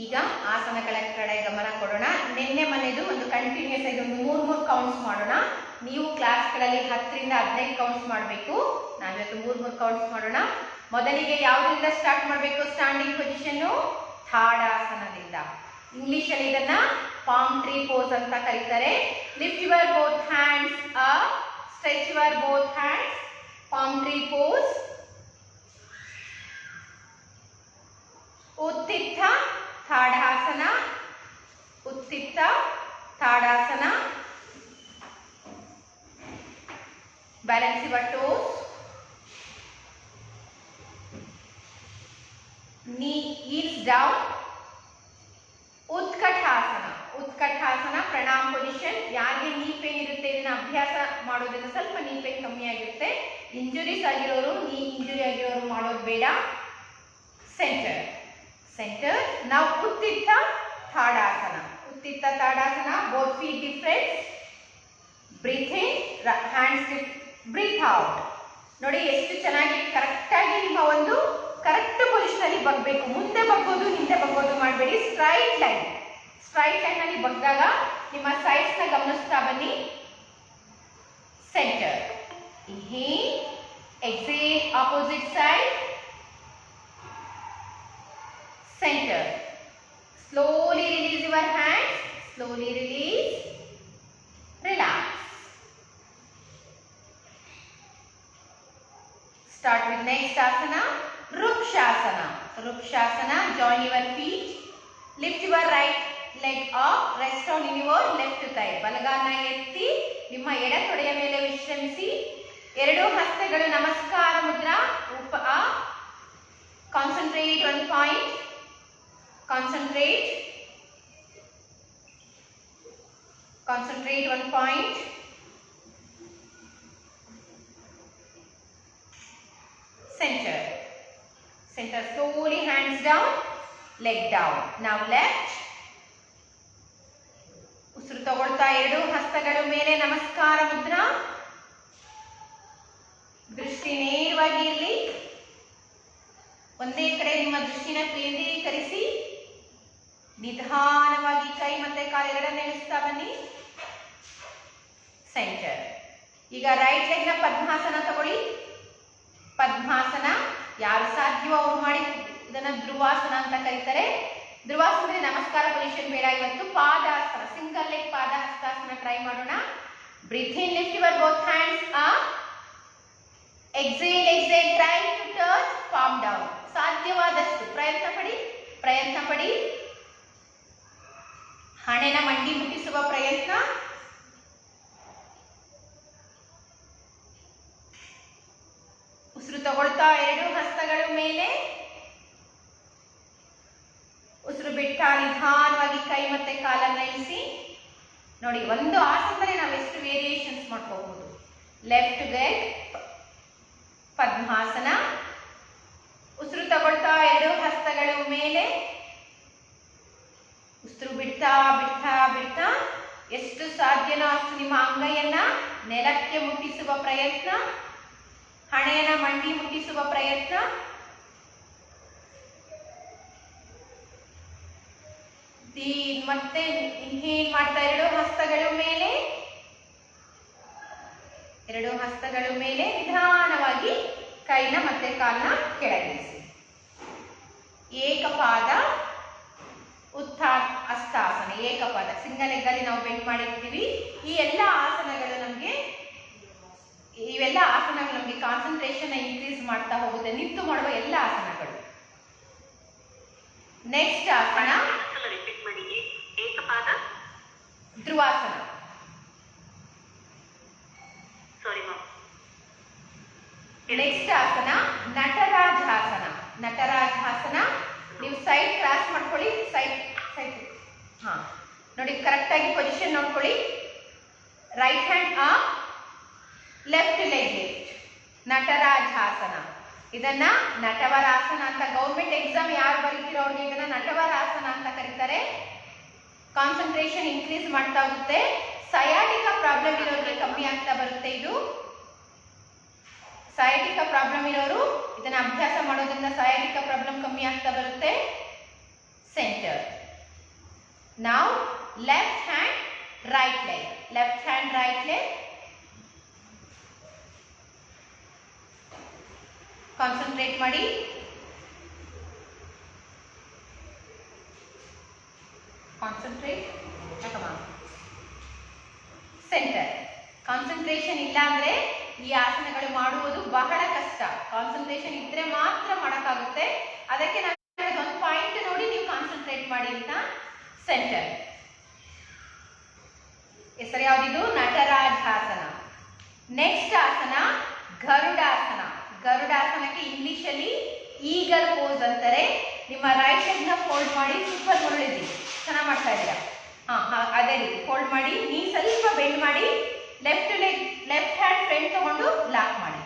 ಈಗ ಆಸನಗಳ ಕಡೆ ಗಮನ ಕೊಡೋಣ. ನಿನ್ನೆ ಮನೆದು ಒಂದು ಕಂಟಿನ್ಯೂಸ್ ಆಗಿ ಒಂದು 3 ಕೌಂಟ್ಸ್ ಮಾಡೋಣ. ನೀವು ಕ್ಲಾಸ್ಗಳಲ್ಲಿ 10 ರಿಂದ 15 ಕೌಂಟ್ಸ್ ಮಾಡಬೇಕು. ನಾವಿವತ್ತು 3 ಕೌಂಟ್ಸ್ ಮಾಡೋಣ. ಮೊದಲಿಗೆ ಯಾವುದರಿಂದ ಸ್ಟಾರ್ಟ್ ಮಾಡಬೇಕು? Standing position ತಾಡಾಸನದಿಂದ. ಇಂಗ್ಲಿಷ್ ಅಲ್ಲಿ ಇದನ್ನ ಪಾಮ್ ಟ್ರೀ ಪೋಸ್ ಅಂತ ಕರೀತಾರೆ. Lift your both hands up, stretch your both hands, palm tree pose. Utthita Tadasana, Utthita Tadasana. Balance your toes. knee heels down. Utkatasana, Utkatasana Pranam position. ಯಾರಿಗೆ ನೀ ಪೇನ್ ಇರುತ್ತೆ ಇದನ್ನ ಅಭ್ಯಾಸ ಮಾಡೋದ್ರಿಂದ ಸ್ವಲ್ಪ ನೀ ಪೇನ್ ಕಮ್ಮಿ ಆಗಿರುತ್ತೆ. ಇಂಜುರೀಸ್ ಆಗಿರೋರು, ನೀ ಇಂಜುರಿ ಆಗಿರೋರು ಮಾಡೋದು ಬೇಡ. Centre, centre. ನಾವು Utthita Tadasana, Utthita Tadasana. Both feet different. Breathe in, hands breathe out. ನೋಡಿ ಎಷ್ಟು ಚೆನ್ನಾಗಿ ಕರೆಕ್ಟ್ ಆಗಿ ನಿಮ್ಮ ಒಂದು ಕರೆಕ್ಟ್ ಪೊಸಿಷನ್ ಅಲ್ಲಿ ಬಗ್ಬೇಕು. ಮುಂದೆ ಬಗ್ಗೋದು ಹಿಂದೆ ಬಗ್ಗೋದು ಮಾಡಬೇಡಿ. ಸ್ಟ್ರೈಟ್ ಲೈನ್, ಸ್ಟ್ರೈಟ್ ಲೈನ್ ಅಲ್ಲಿ ಬಗ್ದಾಗ ನಿಮ್ಮ ಸೈಡ್ಸ್ ನ ಗಮನಿಸ್ತಾ ಬನ್ನಿ. Centre, inhale, exhale, opposite side. Centre. Slowly release your hands, slowly release, relax. Start with next asana, Vrukshasana. Vrukshasana, join your feet, lift your right leg up, rest on your left thigh. ಬಲಗಾಲನ ಎತ್ತಿ ನಿಮ್ಮ ಎಡ ತೊಡೆಯ ಮೇಲೆ ವಿಶ್ರಮಿಸಿ. ಎರಡು ಹಸ್ತಗಳು ನಮಸ್ಕಾರ Mudra. Concentrate one point. Concentrate, concentrate one point. Center, center. Slowly hands down, leg down. Now left. ಉಸಿರು ತಗೊಳ್ತಾ ಎರಡು ಹಸ್ತಗಳ ಮೇಲೆ ನಮಸ್ಕಾರ ಮುದ್ರಾ. ದೃಷ್ಟಿ ನೇರವಾಗಿ ಇರಲಿ. ಒಂದೇ ಕಡೆ ನಿಮ್ಮ ದೃಷ್ಟಿನ ಕೇಂದ್ರೀಕರಿಸಿ. ನಿಧಾನವಾಗಿ ಕೈ ಮತ್ತೆ ಕಾಲುಗಳನ್ನು ಇಳಿಸ್ತಾ ಬನ್ನಿ. ಸೆಂಟರ್. ಈಗ ರೈಟ್ ಲೆಗ್ ನ ಪದ್ಮಾಸನ ತಗೊಳ್ಳಿ. ಪದ್ಮಾಸನ ಯಾರು ಸಾಧ್ಯವೋ ಅವ್ರು ಮಾಡಿ. ಇದನ್ನ ಧ್ರುವಾಸನ ಅಂತ ಕರೀತಾರೆ. ಧ್ರುವಾಸನ ನಮಸ್ಕಾರ ಪೊಸಿಷನ್ ಬೇಡ ಇವತ್ತು. ಪಾದಾಸನ, ಸಿಂಗಲ್ ಲೆಗ್ ಪಾದ ಹಸ್ತಾಸನ ಟ್ರೈ ಮಾಡೋಣ. Breathe in, lift your both hands up. Exhale, exhale, try to touch palm down. ಸಾಧ್ಯವಾದಷ್ಟು ಪ್ರಯತ್ನ ಪಡಿ, ಪ್ರಯತ್ನ ಪಡಿ. ಹಣೆನ ಮಂಡಿ ಮುಟ್ಟಿಸುವ ಪ್ರಯತ್ನ. ಉಸಿರು ತಗೊಳ್ತಾ ಎರಡು ಹಸ್ತಗಳ ಮೇಲೆ. ಉಸಿರು ಬಿಟ್ಟ ನಿಧಾನವಾಗಿ ಕೈ ಮತ್ತೆ ಕಾಲನ್ನ ಇಳಿಸಿ. ನೋಡಿ, ಒಂದು ಆಸನದಲ್ಲಿ ನಾವು ಎಷ್ಟು ವೇರಿಯೇಷನ್ಸ್ ಮಾಡ್ಕೋಬಹುದು. ಲೆಫ್ಟ್ ಲೆಗ್ ಪದ್ಮಾಸನ. ಉಸಿರು ತಗೊಳ್ತಾ ಎರಡು ಹಸ್ತಗಳ ಮೇಲೆ. ಉಸಿರು ಬಿಡ್ತಾ ಬಿಡ್ತಾ ಬಿಡ್ತಾ ಎಷ್ಟು ಸಾಧ್ಯನೋ ಅಷ್ಟು ನಿಮ್ಮ ಅಂಗೈಯನ್ನ ನೆಲಕ್ಕೆ ಮುಟ್ಟಿಸುವ ಪ್ರಯತ್ನ. ಹಣೆಯನ್ನ ಮಂಡಿ ಮುಟ್ಟಿಸುವ ಪ್ರಯತ್ನ. ಮತ್ತೆ ಇನ್ಹೇಲ್ ಮಾಡ್ತಾ ಎರಡು ಹಸ್ತಗಳ ಮೇಲೆ, ಎರಡು ಹಸ್ತಗಳ ಮೇಲೆ ನಿಧಾನವಾಗಿ ಕೈನ ಮತ್ತೆ ಕಾಲನ್ನ ಕೆಳಗಿಳಿಸಿ. ಏಕಪಾದ ಹಸ್ತಾಸನ, ಏಕಪಾದ. ಸಿಂಗಲ್ ಲೆಗ್ ಅಲ್ಲಿ ನಾವು ಬೆಂಡ್ ಮಾಡಿರ್ತೀವಿ. ಈ ಎಲ್ಲ ಆಸನಗಳು ನಮಗೆ, ಇವೆಲ್ಲ ಆಸನಗಳು ನಮಗೆ ಕಾನ್ಸಂಟ್ರೇಷನ್ ಇನ್ಕ್ರೀಸ್ ಮಾಡ್ತಾ ಹೋಗುತ್ತೆ. ನಿಂತು ಮಾಡುವ ಎಲ್ಲ ಆಸನಗಳು. ನೆಕ್ಸ್ಟ್ ಆಸನ ಏಕಪಾದ ಧ್ರುವಾಸನ. ನೆಕ್ಸ್ಟ್ ಆಸನ ನಟರಾಜಾಸನ. ನಟರಾಜಾಸನ. ನೀವು ಸೈಡ್ ಕ್ರಾಸ್ ಮಾಡ್ಕೊಳ್ಳಿ. ಸೈಡ್ ಸೈಡ್ ಹಾ ನೋಡಿ, ಕರೆಕ್ಟ್ ಆಗಿ ಪೊಸಿಷನ್ ನೋಡ್ಕೊಳ್ಳಿ. Right hand up, left leg lift. Natarajasana. ಇದನ್ನ ನಟವರಾಸನ ಅಂತ, ಗೌರ್ಮೆಂಟ್ ಎಕ್ಸಾಮ್ ಯಾರು ಬರೀತಿರೋ ಅವ್ರಿಗೆ ಇದನ್ನ ನಟವರಾಸನ ಅಂತ ಕರೀತಾರೆ. ಕಾನ್ಸಂಟ್ರೇಷನ್ ಇನ್ಕ್ರೀಸ್ ಮಾಡ್ತಾ ಹೋಗುತ್ತೆ. ಸಯಾಟಿಕ ಪ್ರಾಬ್ಲಮ್ ಇರೋರಿಗೆ ಕಮ್ಮಿ ಆಗ್ತಾ ಬರುತ್ತೆ ಇದು. ಸಯಾಟಿಕ ಪ್ರಾಬ್ಲಮ್ ಇರೋರು ಇದನ್ನ ಅಭ್ಯಾಸ ಮಾಡೋದ್ರಿಂದ ಸಯಾಟಿಕ ಪ್ರಾಬ್ಲಮ್ ಕಮ್ಮಿ ಆಗ್ತಾ ಬರುತ್ತೆ. center. Now left hand, right leg. Left hand, right leg. Concentrate ಮಾಡಿ. Concentrate. Come on. Center. Concentration ಇಲ್ಲ ಅಂದ್ರೆ ಈ ಆಸನಗಳು ಮಾಡುವುದು ಬಹಳ ಕಷ್ಟ. ಕಾನ್ಸಂಟ್ರೇಷನ್ ಇದ್ರೆ ಮಾತ್ರ ಮಾಡಕ್ಕಾಗುತ್ತೆ. ಅದಕ್ಕೆ ನಾನು ಒಂದು ಪಾಯಿಂಟ್ ನೋಡಿ ನೀವು ಕಾನ್ಸಂಟ್ರೇಟ್ ಮಾಡಿ ಅಂತ. ಸೆಂಟರ್. ಹೆಸರು ಯಾವ್ದಿದು? ನಟರಾಜಾಸನ. ನೆಕ್ಸ್ಟ್ ಆಸನ ಗರುಡಾಸನ. ಗರುಡಾಸನಕ್ಕೆ ಇಂಗ್ಲಿಷ್ ಅಲ್ಲಿ ಈಗಲ್ ಪೋಸ್ ಅಂತಾರೆ. ನಿಮ್ಮ ರೈಟ್ ಲೆಗ್ ನ ಫೋಲ್ಡ್ ಮಾಡಿ, ಸೂಪರ್ ಮುರುಳಿದ್ರಿ, ಚೆನ್ನಾಗಿ ಮಾಡ್ತಾ ಇದ್ದೀರಾ. ಅದೇ ರೀತಿ ಫೋಲ್ಡ್ ಮಾಡಿ, ನೀ ಸ್ವಲ್ಪ ಬೆಂಡ್ ಮಾಡಿ, ಲೆಫ್ಟ್ ಹ್ಯಾಂಡ್ ಫ್ರಂಟ್ ತಗೊಂಡು ಲಾಕ್ ಮಾಡಿ.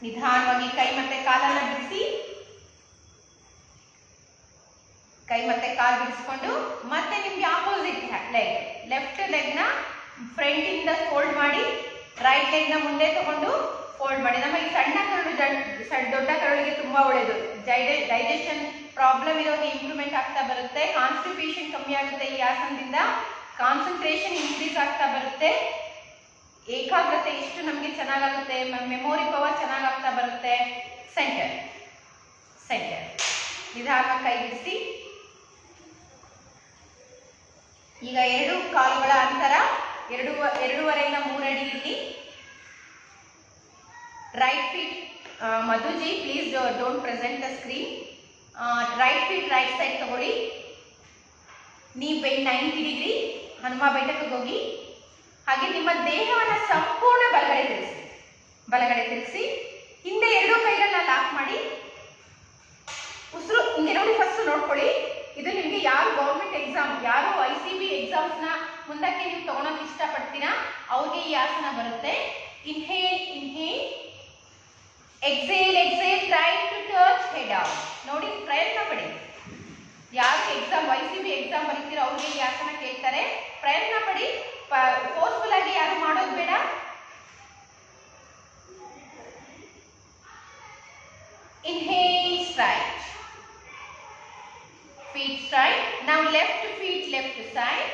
ನಿಧಾನವಾಗಿ ಕೈ ಮತ್ತೆ ಕಾಲನ್ನ ಬಿಡಿಸಿ, ಕೈ ಮತ್ತೆ ಕಾಲು ಬಿಡಿಸ್ಕೊಂಡು ಮತ್ತೆ ನಿಮ್ಗೆ ಆಪೋಸಿಟ್ ಲೆಗ್, ಲೆಫ್ಟ್ ಲೆಗ್ ನ ಫ್ರಂಟ್ ಇಂದ ಫೋಲ್ಡ್ ಮಾಡಿ, ರೈಟ್ ಲೆಗ್ ನ ಮುಂದೆ ತಗೊಂಡು ಫೋಲ್ಡ್ ಮಾಡಿ. ನಮ್ಮ ಈ ಸಣ್ಣ ಕರಳು ದೊಡ್ಡ ಕರಳಿಗೆ ತುಂಬಾ ಒಳ್ಳೆಯದು. ಡೈಜೆಷನ್ ಪ್ರಾಬ್ಲಮ್ ಇರೋದು ಇಂಪ್ರೂವ್ಮೆಂಟ್ ಆಗ್ತಾ ಬರುತ್ತೆ. ಕಾನ್ಸ್ಟಿಪೇಷನ್ ಕಮ್ಮಿ ಆಗುತ್ತೆ ಈ ಆಸನದಿಂದ. ಕಾನ್ಸಂಟ್ರೇಷನ್ ಇನ್ಕ್ರೀಸ್ ಆಗ್ತಾ ಬರುತ್ತೆ. ಏಕಾಗ್ರತೆ ಎಷ್ಟು ನಮಗೆ ಚೆನ್ನಾಗಾಗುತ್ತೆ, ಮೆಮೊರಿ ಪವರ್ ಚೆನ್ನಾಗಾಗ್ತಾ ಬರುತ್ತೆ. ಸೆಂಟರ್. ಸೆಂಟರ್. ನಿಧಾನವಾಗಿ ಕೈ ಬಿಡಿಸಿ. ಈಗ ಎರಡು ಕಾಲುಗಳ ಅಂತರ 2.5 ಇಂದ 3 ಅಡಿ ಇರಲಿ. Right feet, Madhuji please don't present the screen. Right feet right side ತಗೊಳ್ಳಿ. ನೀ ಬೆಂಡ್ 90 ಡಿಗ್ರಿ, ಹನುಮ ಬೆಟ್ಟಕ್ಕೆ ಹೋಗಿ. ಹಾಗೆ ನಿಮ್ಮ ದೇಹವನ್ನು ಸಂಪೂರ್ಣ ಬಲಗಡೆ ತಿರುಗಿಸಿ. ಹಿಂದೆ ಎರಡು ಕೈಗಳನ್ನ ಲಾಕ್ ಮಾಡಿ. ಉಸಿರು ಹಿಂಗೆ ನೋಡಿ, ಫಸ್ಟ್ ನೋಡ್ಕೊಳ್ಳಿ. ಇದು ನಿಮಗೆ ಯಾರು ಗೌರ್ಮೆಂಟ್ ಎಕ್ಸಾಮ್, ಯಾರು ICB ಎಕ್ಸಾಮ್ಸ್ ನ ಮುಂದಕ್ಕೆ ನೀವು ತಗೊಳಕ್ ಇಷ್ಟಪಡ್ತೀರಾ ಅವ್ರಿಗೆ ಈ ಆಸನ ಬರುತ್ತೆ. Inhale inhale, exhale exhale, try to touch head down. ನೋಡಿ, ಪ್ರಯತ್ನ ಪಡಿ. ಯಾರು ಎಕ್ಸಾಮ್ ICB ಎಕ್ಸಾಮ್ ಬರೀತೀರೋ ಅವ್ರಿಗೆ ಈ ಆಸನ ಕೇಳ್ತಾರೆ. ಪ್ರಯತ್ನ ಪಡಿ, ಫೋರ್ಸ್ಫುಲ್ ಆಗಿ ಯಾರು ಮಾಡೋದು ಬೇಡ. Inhale, straight, feet straight. Now left feet left side,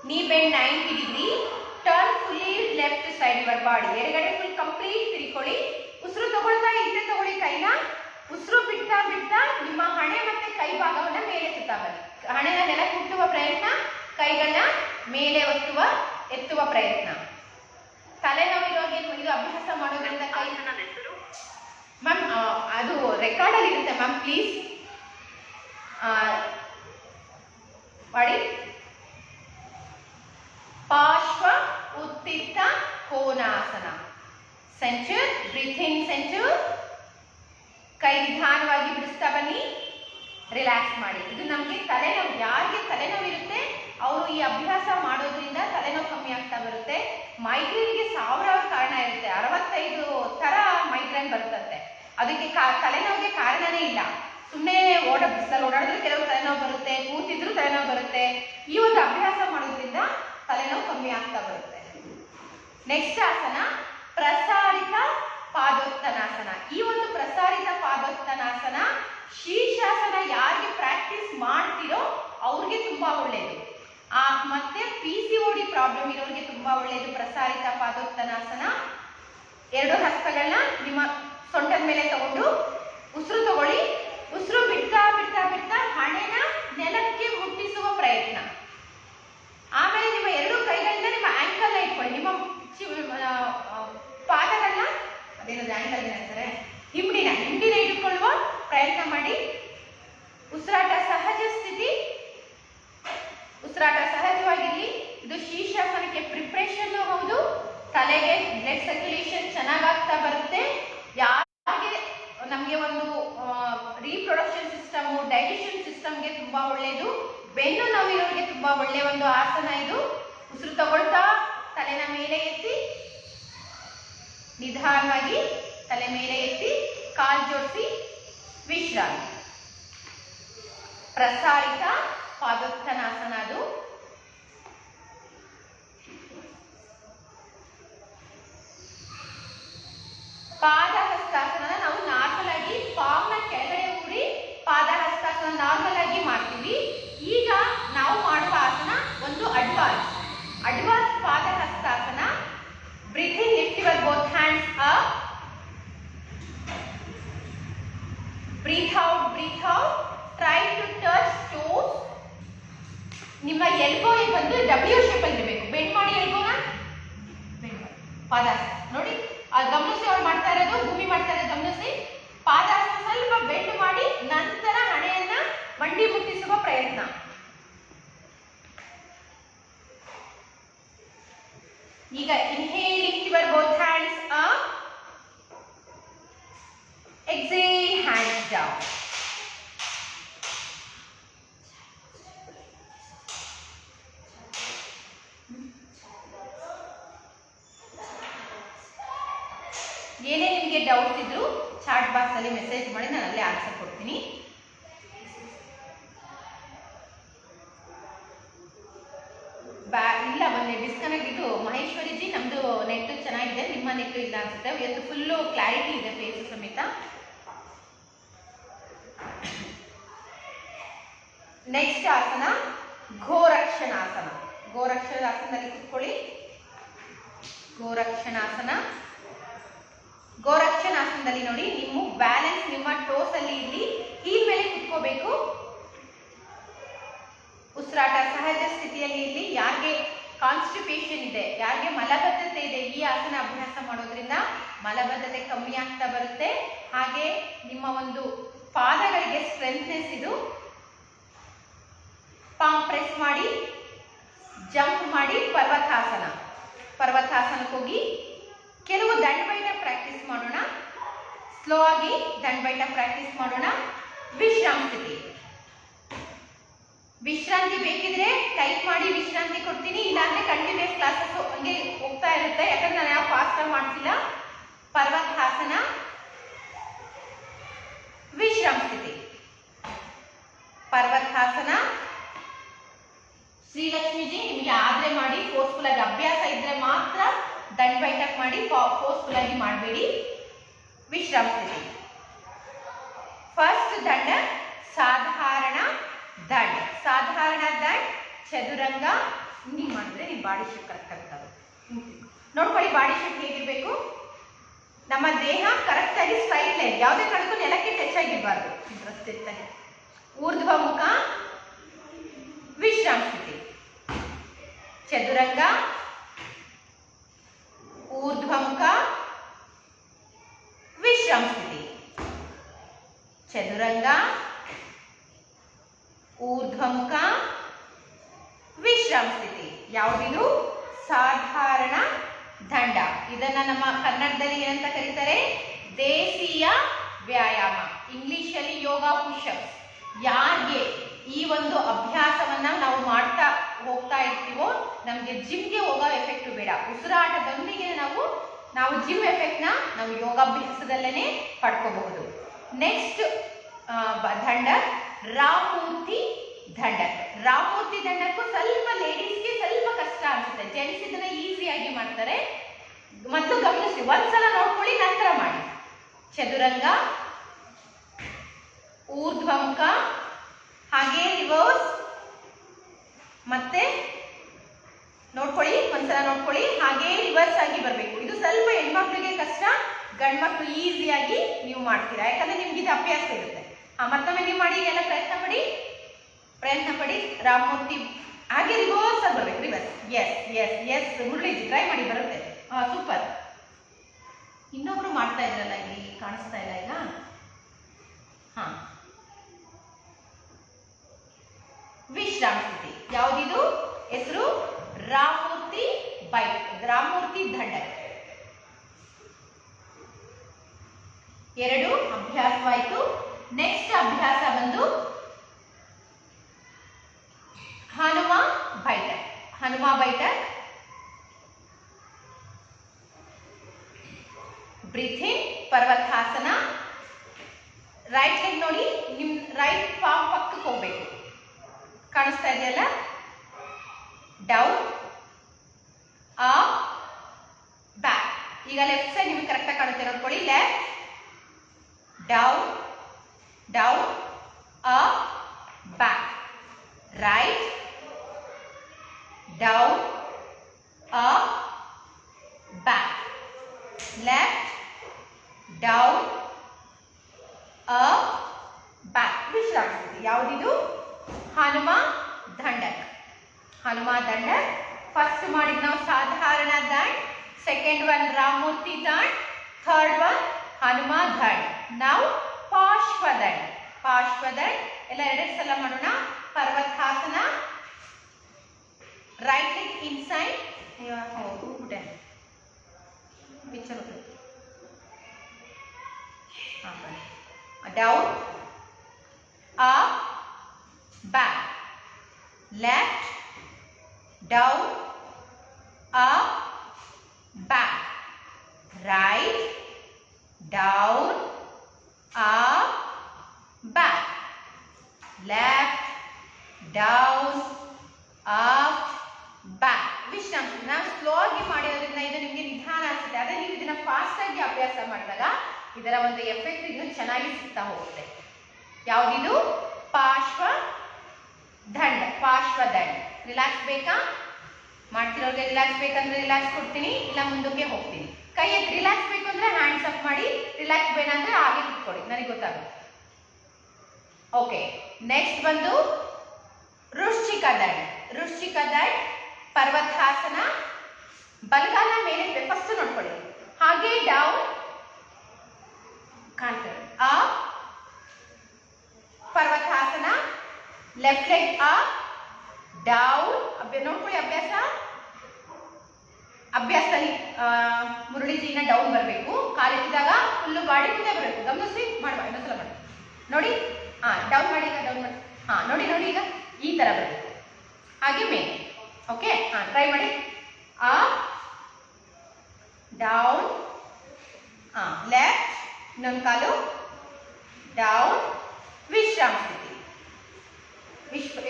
knee bend 90 degree, turn fully left side your body. ಎಡಗಡೆ ಫುಲ್ ಕಂಪ್ಲೀಟ್ ತಿರುಕೊಳ್ಳಿ. ಉಸಿರು ತಗೊಳ್ತಾ ಇಲ್ಲೇ ತಗೊಳ್ಳಿ ಕೈನ. ಉಸಿರು ಬಿಡ್ತಾ ಬಿಡ್ತಾ ನಿಮ್ಮ ಹಣೆ ಮತ್ತೆ ಕೈ ಭಾಗವನ್ನ ಮೇಲೆ ಎತ್ತುತ್ತಾ ಬನ್ನಿ. ಹಣೆನ ನೆಲಕ್ಕೆ ಮುಟ್ಟುವ ಪ್ರಯತ್ನ, ಕೈಗಳನ್ನ ಮೇಲೆ ಎತ್ತುವ ಪ್ರಯತ್ನ. ತಲೆನೋವಿರೋರಿಗೆ ಇದು ಅಭ್ಯಾಸ ಮಾಡೋದ್ರಿಂದ ಕೈ. ಮ್ಯಾಮ್ ಅದು ರೆಕಾರ್ಡ್ ಅಲ್ಲಿ ಇರುತ್ತೆ ಮ್ಯಾಮ್, ಪ್ಲೀಸ್ ಮಾಡಿ. ಪಾರ್ಶ್ವ ಉತ್ತಿತ್ತ ಕೋನಾಸನ. Centre, breathing centre. ಕೈ ನಿಧಾನವಾಗಿ ಬಿಡಿಸ್ತಾ ಬನ್ನಿ, ರಿಲ್ಯಾಕ್ಸ್ ಮಾಡಿ. ಇದು ನಮಗೆ ತಲೆನೋವು, ಯಾರಿಗೆ ತಲೆನೋವು ಇರುತ್ತೆ ಅವರು ಈ ಅಭ್ಯಾಸ ಮಾಡೋದ್ರಿಂದ ತಲೆನೋವು ಕಮ್ಮಿ ಆಗ್ತಾ ಬರುತ್ತೆ. ಮೈಗ್ರೇನ್ಗೆ ಸಾವಿರಾರು ಕಾರಣ ಇರುತ್ತೆ. 65 ತರ ಮೈಗ್ರೇನ್ ಬರ್ತದೆ. ಅದಕ್ಕೆ ತಲೆನೋವಿಗೆ ಕಾರಣನೇ ಇಲ್ಲ. ಸುಮ್ಮನೆ ಬಿಸಿಲಲ್ಲಿ ಓಡಾಡಿದ್ರೆ ಕೆಲವು ತಲೆನೋವು ಬರುತ್ತೆ, ಕೂತಿದ್ರು ತಲೆನೋವು ಬರುತ್ತೆ. ಈ ಒಂದು ಅಭ್ಯಾಸ ಮಾಡೋದ್ರಿಂದ ತಲೆನೋವು ಕಮ್ಮಿ ಆಗ್ತಾ ಬರುತ್ತೆ. ನೆಕ್ಸ್ಟ್ ಆಸನ ಪ್ರಸಾರಿತ ಪಾದೋತ್ತನಾಸನ. ಈ ಒಂದು ಪ್ರಸಾರಿತ ಪಾದೋತ್ತನಾಸನ ಶೀರ್ಷಾಸನ ಯಾರಿಗೆ ಪ್ರಾಕ್ಟೀಸ್ ಮಾಡ್ತಿರೋ ಅವ್ರಿಗೆ ತುಂಬಾ ಒಳ್ಳೆಯದು. ಮತ್ತೆ PCOD ಪ್ರಾಬ್ಲಮ್ ಇರೋರಿಗೆ ತುಂಬಾ ಒಳ್ಳೆಯದು ಪ್ರಸಾರಿತ ಪಾದೋತ್ತನಾಸನ. ಎರಡು ಹಸ್ತಗಳನ್ನ ನಿಮ್ಮ ಸೊಂಟದ ಮೇಲೆ ತಗೊಂಡು ಉಸಿರು ತಗೊಳ್ಳಿ. ಉಸಿರು ಬಿಡ್ತಾ ಬಿಡ್ತಾ ಬಿಡ್ತಾ ಹಣೆನ ನೆಲಕ್ಕೆ ಮುಟ್ಟಿಸುವ ಪ್ರಯತ್ನ. ಆಮೇಲೆ ನಿಮ್ಮ ಎರಡು ಕೈಗಳಿಂದ ನಿಮ್ಮ ಆಂಕಲ್ ನ ಇಟ್ಕೊಳ್ಳಿ. ನಿಮ್ಮ ಪಾದಗಳನ್ನ, ಅದೇನದು ಆಂಕಲ್ ಅಂತಾರೆ, ಹಿಂಡಿನ ಇಟ್ಕೊಳ್ಳುವ ಪ್ರಯತ್ನ ಮಾಡಿ. ಉಸಿರಾಟ ಸಹಜ ಸ್ಥಿತಿ, ಉಸಿರಾಟ ಸಹಜವಾಗಿರಲಿ. ಇದು ಶೀರ್ಷಾಸನಕ್ಕೆ ಪ್ರಿಪ್ರೇಷನ್ ಹೌದು. ತಲೆಗೆ ಬ್ಲಡ್ ಸರ್ಕ್ಯುಲೇಷನ್ ಚೆನ್ನಾಗಾಗ್ತಾ ಬರುತ್ತೆ. ಯಾರಿಗೆ ನಮಗೆ ಒಂದು ರೀಪ್ರೊಡಕ್ಷನ್ ಸಿಸ್ಟಮ್, ಡೈಜೆಷನ್ ಸಿಸ್ಟಮ್ಗೆ ತುಂಬಾ ಒಳ್ಳೆಯದು. ಬೆನ್ನು ನೋವಿರೋರಿಗೆ ತುಂಬಾ ಒಳ್ಳೆಯ ಒಂದು ಆಸನ ಇದು. ಉಸಿರು ತಗೊಳ್ತಾ ತಲೆನ ಮೇಲೆ ಎತ್ತಿ, ನಿಧಾನವಾಗಿ ತಲೆ ಮೇಲೆ ಎತ್ತಿ, ಕಾಲು ಜೋಡಿಸಿ ವಿಶ್ರಾಂತಿ. ಪ್ರಸಾರಿತ ಪಾದೋತ್ತನಾಸನ ಅದು. ಪಾದಹಸ್ತಾಸನ ನಾವು ನಾರ್ಮಲ್ ಆಗಿ ಪಾಮ್ನ ಕೆಳಗಡೆ ಊರಿ ಪಾದಹಸ್ತಾಸನ ನಾರ್ಮಲ್ ಆಗಿ ಮಾಡ್ತೀವಿ. ಈಗ ನಾವು ಮಾಡುವ ಆಸನ ಒಂದು ಅಡ್ವಾನ್ಸ್ ಪಾದಹಸ್ತಾಸನ. Breathe in, lift your both hands up. Breathe out. Try to touch toes. ನಿಮ್ಮ ಎಲ್ಬೋ ಬಂದು ಡಬ್ಲ್ಯೂ ಶೇಪ್ ಅಲ್ಲಿ ಇರಬೇಕು. ಬೆಂಡ್ ಮಾಡಿ ಎಲ್ಬೋನ, ಪಾದಾಸನ ನೋಡಿ, ಗಮನಿಸಿ. ಅವ್ರು ಮಾಡ್ತಾ ಇರೋದು, ಭೂಮಿ ಮಾಡ್ತಾ ಇರೋದು ಗಮನಿಸಿ. ಪಾದಾಸನ ಸ್ವಲ್ಪ ಬೆಂಡ್ ಮಾಡಿ ನಂತರ ಹಣೆಯನ್ನ ಮಂಡಿ ಮುಟ್ಟಿಸುವ ಪ್ರಯತ್ನ. ಈಗ inhale, lift your both hands up. Exhale, hands down. ಏನೇ ನಿಮಗೆ ಡೌಟ್ ಇದ್ರು ಚಾಟ್ ಬಾಕ್ಸ್ ಅಲ್ಲಿ ಮೆಸೇಜ್ ಮಾಡಿ, ನಾನು ಅಲ್ಲೇ ಆನ್ಸರ್ ಕೊಡ್ತೀನಿ. ಇಲ್ಲ, ಮೊನ್ನೆ ಡಿಸ್ಕನೆಕ್ಟ್ ಇದು ಮಹೇಶ್ವರಿ ಜಿ, ನಮ್ದು ನೆಟ್ ಚೆನ್ನಾಗಿದೆ, ನಿಮ್ಮ ನೆಟ್ ಇಲ್ಲ ಅನ್ಸುತ್ತೆ. ಇವತ್ತು ಫುಲ್ಲು ಕ್ಲಾರಿಟಿ ಇದೆ ಫೇಸ್ ಸಮೇತ. ನೆಕ್ಸ್ಟ್ ಆಸನ ಗೋರಕ್ಷಣಾಸನ. ಗೋರಕ್ಷಣಾಸನದಲ್ಲಿ ಕೂತ್ಕೊಳ್ಳಿ. ಗೋರಕ್ಷಣಾಸನದಲ್ಲಿ ನೋಡಿ, ನಿಮ್ಮ ಬ್ಯಾಲೆನ್ಸ್ ನಿಮ್ಮ ಟೋಸ್ ಅಲ್ಲಿ ಇರಲಿ. ಹೀಲ್ ಮೇಲೆ ಕುತ್ಕೋಬೇಕು. ಉಸಿರಾಟ ಸಹಜ ಸ್ಥಿತಿಯಲ್ಲಿ ಇರಲಿ. ಯಾರಿಗೆ ಕಾನ್ಸ್ಟಿಪೇಷನ್ ಇದೆ, ಯಾರಿಗೆ ಮಲಬದ್ಧತೆ ಇದೆ, ಈ ಆಸನ ಅಭ್ಯಾಸ ಮಾಡೋದ್ರಿಂದ ಮಲಬದ್ಧತೆ ಕಮ್ಮಿ ಆಗ್ತಾ ಬರುತ್ತೆ. ಹಾಗೆ ನಿಮ್ಮ ಒಂದು ಪಾದಗಳಿಗೆ ಸ್ಟ್ರೆಂತ್ನೆಸ್ ಇದು. ಪಾಮ್ ಪ್ರೆಸ್ ಮಾಡಿ, ಜಂಪ್ ಮಾಡಿ. ಪರ್ವತಾಸನಕ್ಕೆ ಹೋಗಿ ಕೆಲವು ದಂಡ್ ಬೈಠ ಪ್ರಾಕ್ಟೀಸ್ ಮಾಡೋಣ. ಸ್ಲೋ ಆಗಿ ದಂಡ್ ಬೈಠ ಪ್ರಾಕ್ಟೀಸ್ ಮಾಡೋಣ. ವಿಶ್ರಾಂತಿ ಬೇಕಿದ್ರೆ ಟೈಪ್ ಮಾಡಿ, ವಿಶ್ರಾಂತಿ ಕೊಡ್ತೀನಿ. ಇಲ್ಲಾಂದ್ರೆ ಕಂಟಿನ್ಯೂಸ್ ಕ್ಲಾಸಸ್ ಹಂಗೆ ಹೋಗ್ತಾ ಇರುತ್ತೆ, ಯಾಕಂದ್ರೆ ನಾನು ಯಾವ ಫಾಸ್ಟ್ ಮಾಡ್ತಿಲ್ಲ. ಪರ್ವತಾಸನ, ವಿಶ್ರಾಮ ಸ್ಥಿತಿ. ಪರ್ವತಾಸನ. ಶ್ರೀಲಕ್ಷ್ಮೀಜಿ, ನಿಮಗೆ ಆದ್ರೆ ಮಾಡಿ, ಫೋರ್ಸ್ಫುಲ್ ಆಗಿ ಅಭ್ಯಾಸ ಇದ್ರೆ ಮಾತ್ರ ದಂಡ್ ಬೈಠಕ್ ಮಾಡಿ, ಫೋರ್ಸ್ಫುಲ್ ಆಗಿ ಮಾಡಬೇಡಿ. ವಿಶ್ರಾಮ ಸ್ಥಿತಿ. ಫಸ್ಟ್ ದಂಡ ಸಾಧಾರಣ ದಂಡ್. ಚದುರಂಗ. ಹಿಂಗೆ ಮಾಡಿದ್ರೆ ನಿಮ್ಮ ಬಾಡಿ ಶೇಪ್ ಕರೆಕ್ಟ್ ಆಗ್ತದೆ. ನೋಡ್ಕೊಳ್ಳಿ ಬಾಡಿ ಶೇಪ್ ಹೇಗಿರ್ಬೇಕು. ನಮ್ಮ ದೇಹ ಕರೆಕ್ಟ್ ಆಗಿ ಸ್ಟ್ರೈಟ್ ಲೈನ್, ಯಾವುದೇ ಕಾರಣಕ್ಕೂ ನೆಲಕ್ಕೆ ಟಚ್ ಆಗಿರಬಾರ್ದು. ಊರ್ಧ್ವ ಮುಖ, ವಿಶ್ರಾಮ ಸ್ಥಿತಿ. ಚದುರಂಗ, ಊರ್ಧ್ವಮುಖ, ವಿಶ್ರಾಮ ಸ್ಥಿತಿ. ಚದುರಂಗ, ಊರ್ಧ್ವಮುಖ, ವಿಶ್ರಾಮ ಸ್ಥಿತಿ. ಯಾವುದಿದು? ಸಾಧಾರಣ ದಂಡ. ಇದನ್ನ ನಮ್ಮ ಕನ್ನಡದಲ್ಲಿ ಏನಂತ ಕರೀತಾರೆ? ದೇಸಿಯ ವ್ಯಾಯಾಮ. ಇಂಗ್ಲಿಷಲ್ಲಿ ಯೋಗ ಪುಷಪ್ಸ್. ಯಾರಿಗೆ ಈ ಒಂದು ಅಭ್ಯಾಸವನ್ನ ನಾವು ಮಾಡ್ತಾ ಹೋಗ್ತಾ ಇರ್ತೀವೋ ನಮಗೆ ಜಿಮ್ಗೆ ಹೋಗೋ ಎಫೆಕ್ಟ್ ಬೇಡ. ಉಸಿರಾಟದೊಂದಿಗೆ ನಾವು ಜಿಮ್ ಎಫೆಕ್ಟ್ ನಾವು ಯೋಗಾಭ್ಯಾಸದಲ್ಲೇ ಪಡ್ಕೋಬಹುದು. ನೆಕ್ಸ್ಟ್ ದಂಡ ರಾಮೂರ್ತಿ ದಂಡ. ರಾಮೂರ್ತಿ ದಂಡಕ್ಕೂ ಸ್ವಲ್ಪ ಲೇಡೀಸ್ಗೆ ಸ್ವಲ್ಪ ಕಷ್ಟ ಅನ್ಸುತ್ತೆ, ಜೆಂಟ್ಸ್ ಇದನ್ನ ಈಸಿಯಾಗಿ ಮಾಡ್ತಾರೆ. ಮತ್ತು ಗಮನಿಸಿ, ಒಂದ್ಸಲ ನೋಡ್ಕೊಳ್ಳಿ, ನಂತರ ಮಾಡಿ. ಚದುರಂಗ, ಊರ್ಧ್ವಮುಖ, ಹಾಗೆ ರಿವರ್ಸ್, ಮತ್ತೆ ನೋಡ್ಕೊಳ್ಳಿ, ಒಂದ್ಸಲ ನೋಡ್ಕೊಳ್ಳಿ, ಹಾಗೆ ರಿವರ್ಸ್ ಆಗಿ ಬರಬೇಕು. ಇದು ಸ್ವಲ್ಪ ಹೆಣ್ಮಕ್ಳಿಗೆ ಕಷ್ಟ, ಗಂಡ್ಮಕ್ಳು ಈಸಿಯಾಗಿ ನೀವು ಮಾಡ್ತೀರಾ, ಯಾಕಂದ್ರೆ ನಿಮ್ಗೆ ಇದು ಅಭ್ಯಾಸ ಇರುತ್ತೆ. ಮತ್ತೊಮ್ಮೆ ನೀವು ಮಾಡಿ, ಎಲ್ಲ ಪ್ರಯತ್ನ ಪಡಿ. ರಾಮಮೂರ್ತಿ, ಹಾಗೆ ರಿವರ್ಸ್ ಆಗಿ ಬರ್ಬೇಕು. Reverse, yes yes yes. Murali try ಮಾಡಿ, ಬರುತ್ತೆ. ಸೂಪರ್. ಇನ್ನೊಬ್ರು ಮಾಡ್ತಾ ಇದ್ರಲ್ಲ, ಇಲ್ಲಿ ಕಾಣಿಸ್ತಾ ಇಲ್ಲ ಈಗ. ವಿಶ್ರಾಮ ಸ್ಥಿತಿ. ಯಾವುದಿದು? ಹೆಸರು ರಾಮೂರ್ತಿ ಬೈಟ್, ರಾಮೂರ್ತಿ ದಂಡ. ಎರಡು ಅಭ್ಯಾಸವಾಯಿತು. ನೆಕ್ಸ್ಟ್ ಅಭ್ಯಾಸ ಬಂದು ಹನುಮ ಬೈಠಕ್. ಹನುಮ ಬೈಠಕ್. ಬ್ರೀತ್ ಇನ್, ಪರ್ವತಾಸನ. ರೈಟ್ ಲೆಗ್ ನೋಡಿ, ನಿಮ್ ರೈಟ್ ಪಾಮ್ ಪಕ್ಕಕ್ಕೆ ಹೋಗ್ಬೇಕು. ಕಾಣಿಸ್ತಾ ಇದೆಯಲ್ಲ? Down, up, back. ಈಗ ಲೆಫ್ಟ್ ಸೈಡ್ ನಿಮ್ಗೆ ಕರೆಕ್ಟಾಗಿ ಕಾಣುತ್ತೆ, ನೋಡ್ಕೊಳ್ಳಿ. right, down, up, back, left, down, up, back. ವಿಶ್ರಾಮ ಸ್ಥಿತಿ ಯಾವುದಿದು? ಹನುಮ ದಂಡಕ್. ಹನುಮ ದಂಡಕ್. ಫಸ್ಟ್ ಮಾಡಿದ್ ನಾವು ಸಾಧಾರಣ ದಂಡ್, ಸೆಕೆಂಡ್ ಒನ್ ರಾಮಮೂರ್ತಿ ದಂಡ್, ಥರ್ಡ್ ಒನ್ ಹನುಮ ದಂಡ್. ನಾವು ಪಾರ್ಶ್ವದಂಡ್. ಪಾರ್ಶ್ವದಂಡ್ ಎಲ್ಲ ಎರಡೆರಡು ಸಲ ಮಾಡೋಣ. ಪರ್ವತಾಸನ, right leg inside, picture down, up, back, left, down, up, back, right, down, up, back, left, down, up, back. ವಿಶ್ರಾಮ. ನಾವು ಸ್ಲೋ ಆಗಿ ಮಾಡಿರೋದ್ರಿಂದ ಇದು ನಿಮಗೆ ನಿಧಾನ ಅನ್ಸುತ್ತೆ. ಅದೇ ನೀವು ಇದನ್ನ ಫಾಸ್ಟ್ ಆಗಿ ಅಭ್ಯಾಸ ಮಾಡಿದಾಗ ಇದರ ಒಂದು ಎಫೆಕ್ಟ್ ಇನ್ನೂ ಚೆನ್ನಾಗಿ ಸಿಗ್ತಾ ಹೋಗುತ್ತೆ. ಯಾವುದಿದು? ಪಾರ್ಶ್ವ ದಂಡ. ಪಾರ್ಶ್ವ ದಂಡ. ರಿಲ್ಯಾಕ್ಸ್ ಬೇಕಾ? ಮಾಡ್ತಿರೋರಿಗೆ ರಿಲ್ಯಾಕ್ಸ್ ಬೇಕಂದ್ರೆ ರಿಲ್ಯಾಕ್ಸ್ ಕೊಡ್ತೀನಿ, ಇಲ್ಲ ಮುಂದಕ್ಕೆ ಹೋಗ್ತೀನಿ. ಕೈ ಎತ್ತಿ. ರಿಲ್ಯಾಕ್ಸ್ ಬೇಕು ಅಂದ್ರೆ ಹ್ಯಾಂಡ್ಸ್ ಅಪ್ ಮಾಡಿ, ರಿಲ್ಯಾಕ್ಸ್ ಬೇಡ ಅಂದ್ರೆ ಹಾಗೆ ಕೂತ್ಕೊಳ್ಳಿ, ನನಗೆ ಗೊತ್ತಾಗುತ್ತೆ. ಓಕೆ, ನೆಕ್ಸ್ಟ್ ಬಂದು ವೃಶ್ಚಿಕ ದಂಡ. ವೃಶ್ಚಿಕ ದಂಡ ಪರ್ವತಾಸನ. ಬಲಗಾಲ ಮೇಲೆ ಫಸ್ಟ್ ನೋಡ್ಕೊಳ್ಳಿ, ಹಾಗೆ ಡೌನ್, ಕಾಣ್ತಾರೆ, up, ಪರ್ವತಾಸನ, left leg up, down. ನೋಡ್ಕೊಳ್ಳಿ ಅಭ್ಯಾಸ. ಅಭ್ಯಾಸದಲ್ಲಿ ಮುರಳಿಜಿನ ಡೌನ್ ಬರಬೇಕು. ಕಾಲೆತ್ತಿದಾಗ ಫುಲ್ಲು ಬಾಡಿ ಮುಂದೆ ಬರಬೇಕು. ಗಮನಿಸಿ, ಮಾಡುವ ಇನ್ನೊಂದ್ಸಲ ಮಾಡಿ ನೋಡಿ. ಡೌನ್ ಮಾಡಿ, ಈಗ ಡೌನ್ ಮಾಡಿ. ನೋಡಿ ನೋಡಿ, ಈಗ ಈ ತರ ಬರಬೇಕು, ಹಾಗೆ ಮೇಲೆ. ಓಕೆ, ಟ್ರೈ ಮಾಡಿ. ಅಪ್, ಡೌನ್, ಲೆಫ್ಟ್, ಇನ್ನೊಂದು ಕಾಲು, ಡೌನ್, ವಿಶ್ರಾಮ ಸ್ಥಿತಿ.